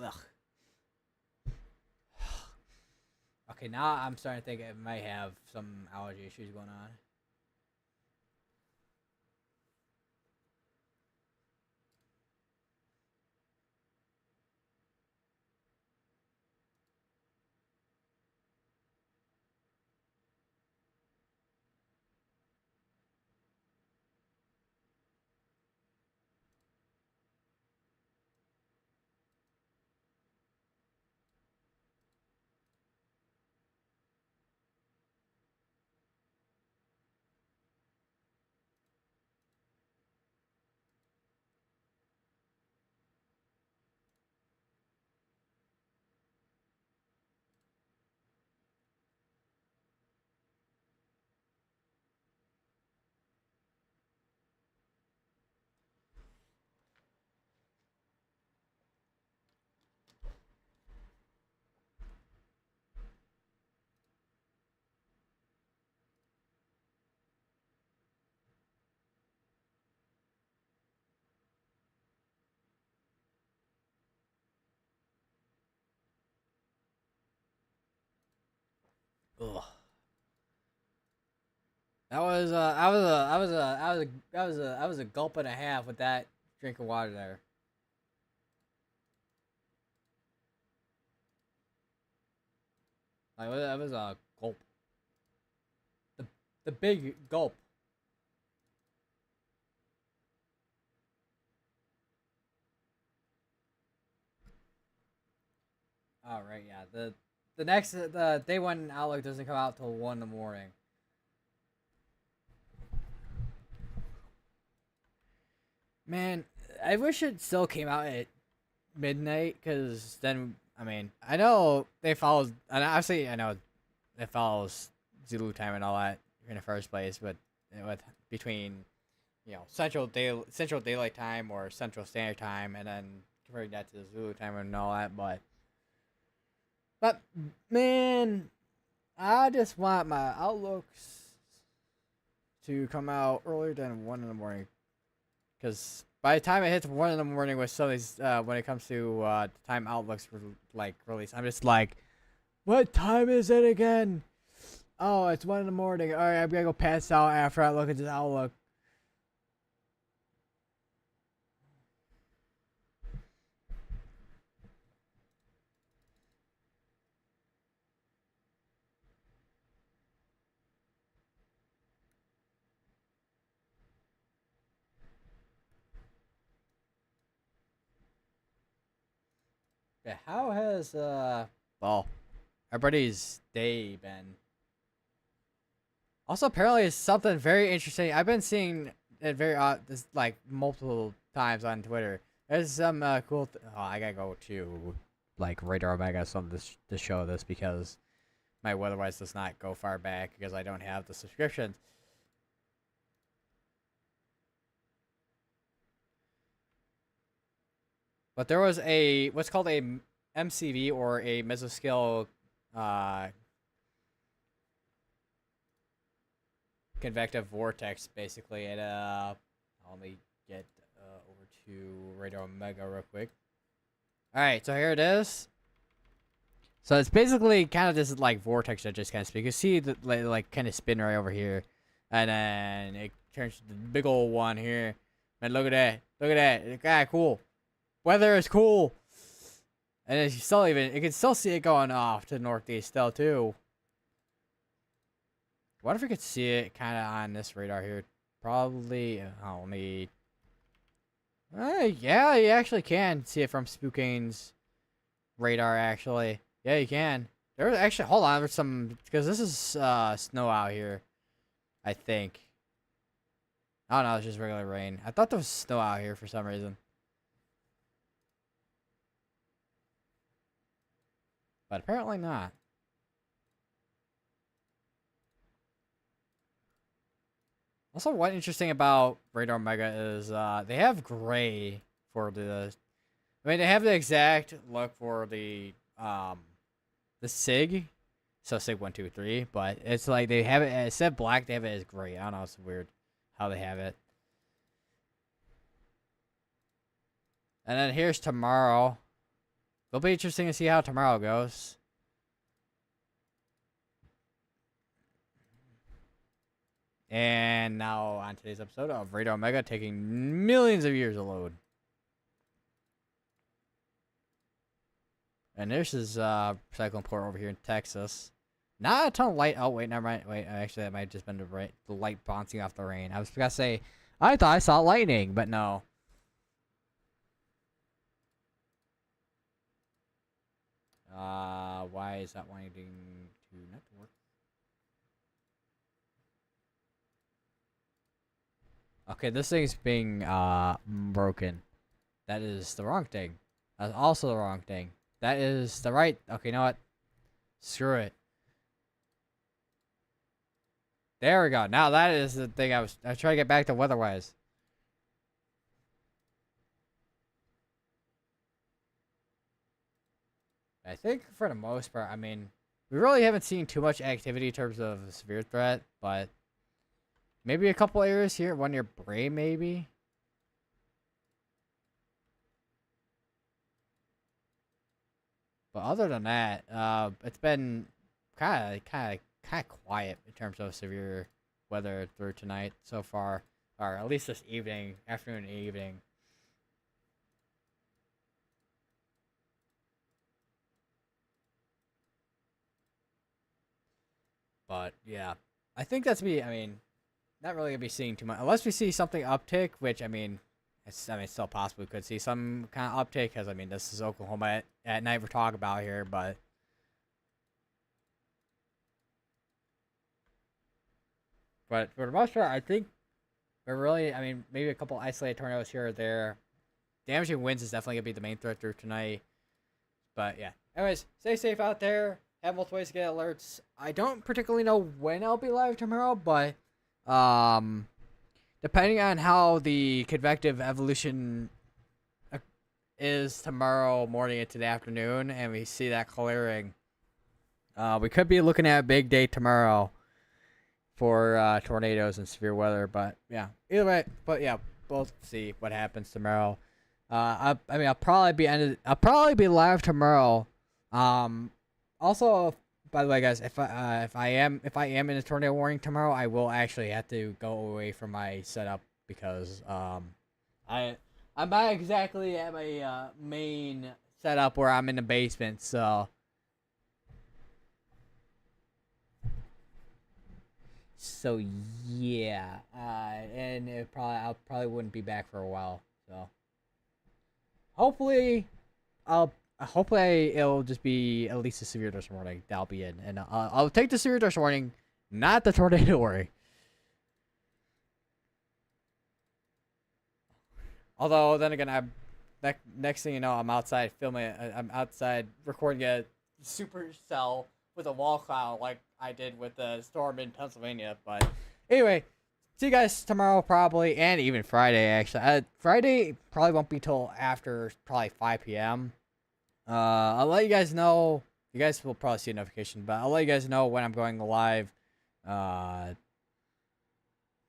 Ugh. Okay, now I'm starting to think it might have some allergy issues going on. Ugh. That was a gulp and a half with that drink of water there. Like that was a gulp. The the big gulp. All right, yeah. The day one outlook doesn't come out till 1 in the morning. Man, I wish it still came out at midnight, because then I mean I know they follow, and obviously I know it follows Zulu time and all that in the first place, but with between Central Daylight Time or Central Standard Time, and then converting that to Zulu time and all that, but man, I just want my outlooks to come out earlier than 1 in the morning, because by the time it hits 1 in the morning with some of these, when it comes to time outlooks for like release, I'm just like, what time is it again? Oh, it's 1 in the morning. All right, I'm gonna go pass out after I look at this outlook. Yeah, how has well, everybody's day been? Also, apparently, it's something very interesting. I've been seeing it very this like multiple times on Twitter. There's some cool. Oh, I gotta go to like Radar Omega something to show this, because my otherwise does not go far back because I don't have the subscriptions. But there was a what's called a MCV, or a mesoscale uh, convective vortex, basically. And let me get over to Radar Omega real quick. All right, so here it is. So it's basically kind of this like vortex that just kind of spin. You can see the like kind of spin right over here, and then it turns to the big old one here. And look at that! Look at that! It's kind of cool. Weather is cool. And you still you can still see it going off to the northeast still too. What if we could see it kind of on this radar here? Probably. Oh, let me. Yeah, you actually can see it from Spookane's radar. Actually, yeah, you can. There's actually, hold on, there's some, because this is snow out here, I think. Oh no, it's just regular rain. I thought there was snow out here for some reason. But apparently not. Also, what's interesting about Radar Mega is they have gray for the. I mean, they have the exact look for the SIG, so SIG 123, but it's like they have it instead of black, they have it as gray. I don't know, it's weird how they have it. And then here's tomorrow. It'll be interesting to see how tomorrow goes. And now on today's episode of Radar Omega, taking millions of years to load. And this is Cyclone Port over here in Texas. Not a ton of light. Oh wait, never mind. Wait, actually that might have just been the light bouncing off the rain. I was gonna say, I thought I saw lightning, but no. Why is that wanting to not work? Okay, this thing's being broken. That is the wrong thing. That's also the wrong thing. That is the right. Okay, you know what? Screw it. There we go. Now that is the thing I was trying to get back to weather-wise. I think for the most part, I mean, we really haven't seen too much activity in terms of severe threat, but maybe a couple areas here, one near Bray, maybe. But other than that, it's been kind of kind of quiet in terms of severe weather through tonight so far, or at least this evening, afternoon and evening. But yeah, I think that's me. I mean, not really gonna be seeing too much unless we see something uptick, which I mean, it's still possible we could see some kind of uptick because I mean this is Oklahoma at night we're talking about here, but for the most part, I think we're really, I mean, maybe a couple isolated tornadoes here or there. Damaging winds is definitely gonna be the main threat through tonight. But yeah, anyways, stay safe out there. Have multiple ways to get alerts. I don't particularly know when I'll be live tomorrow, but um, depending on how the convective evolution is tomorrow morning into the afternoon, and we see that clearing, we could be looking at a big day tomorrow for tornadoes and severe weather. But yeah, either way, but yeah, we'll see what happens tomorrow. I mean, I'll probably be live tomorrow. Also, by the way, guys, if I am in a tornado warning tomorrow, I will actually have to go away from my setup because I'm not exactly at my main setup where I'm in the basement, so yeah, and I probably wouldn't be back for a while, so hopefully hopefully it'll just be at least a severe dust warning that'll be in, and I'll take the severe dust warning, not the tornado warning. Although then again, next thing you know, I'm outside filming. I'm outside recording a supercell with a wall cloud like I did with the storm in Pennsylvania. But anyway, see you guys tomorrow probably, and even Friday actually. Friday probably won't be till after probably 5 p.m. I'll let you guys know. You guys will probably see a notification, but I'll let you guys know when I'm going live.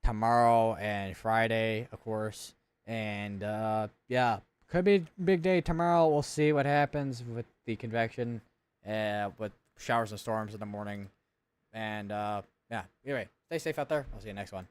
Tomorrow and Friday, of course. And yeah, could be a big day tomorrow. We'll see what happens with the convection, with showers and storms in the morning. And yeah, anyway, stay safe out there. I'll see you next one.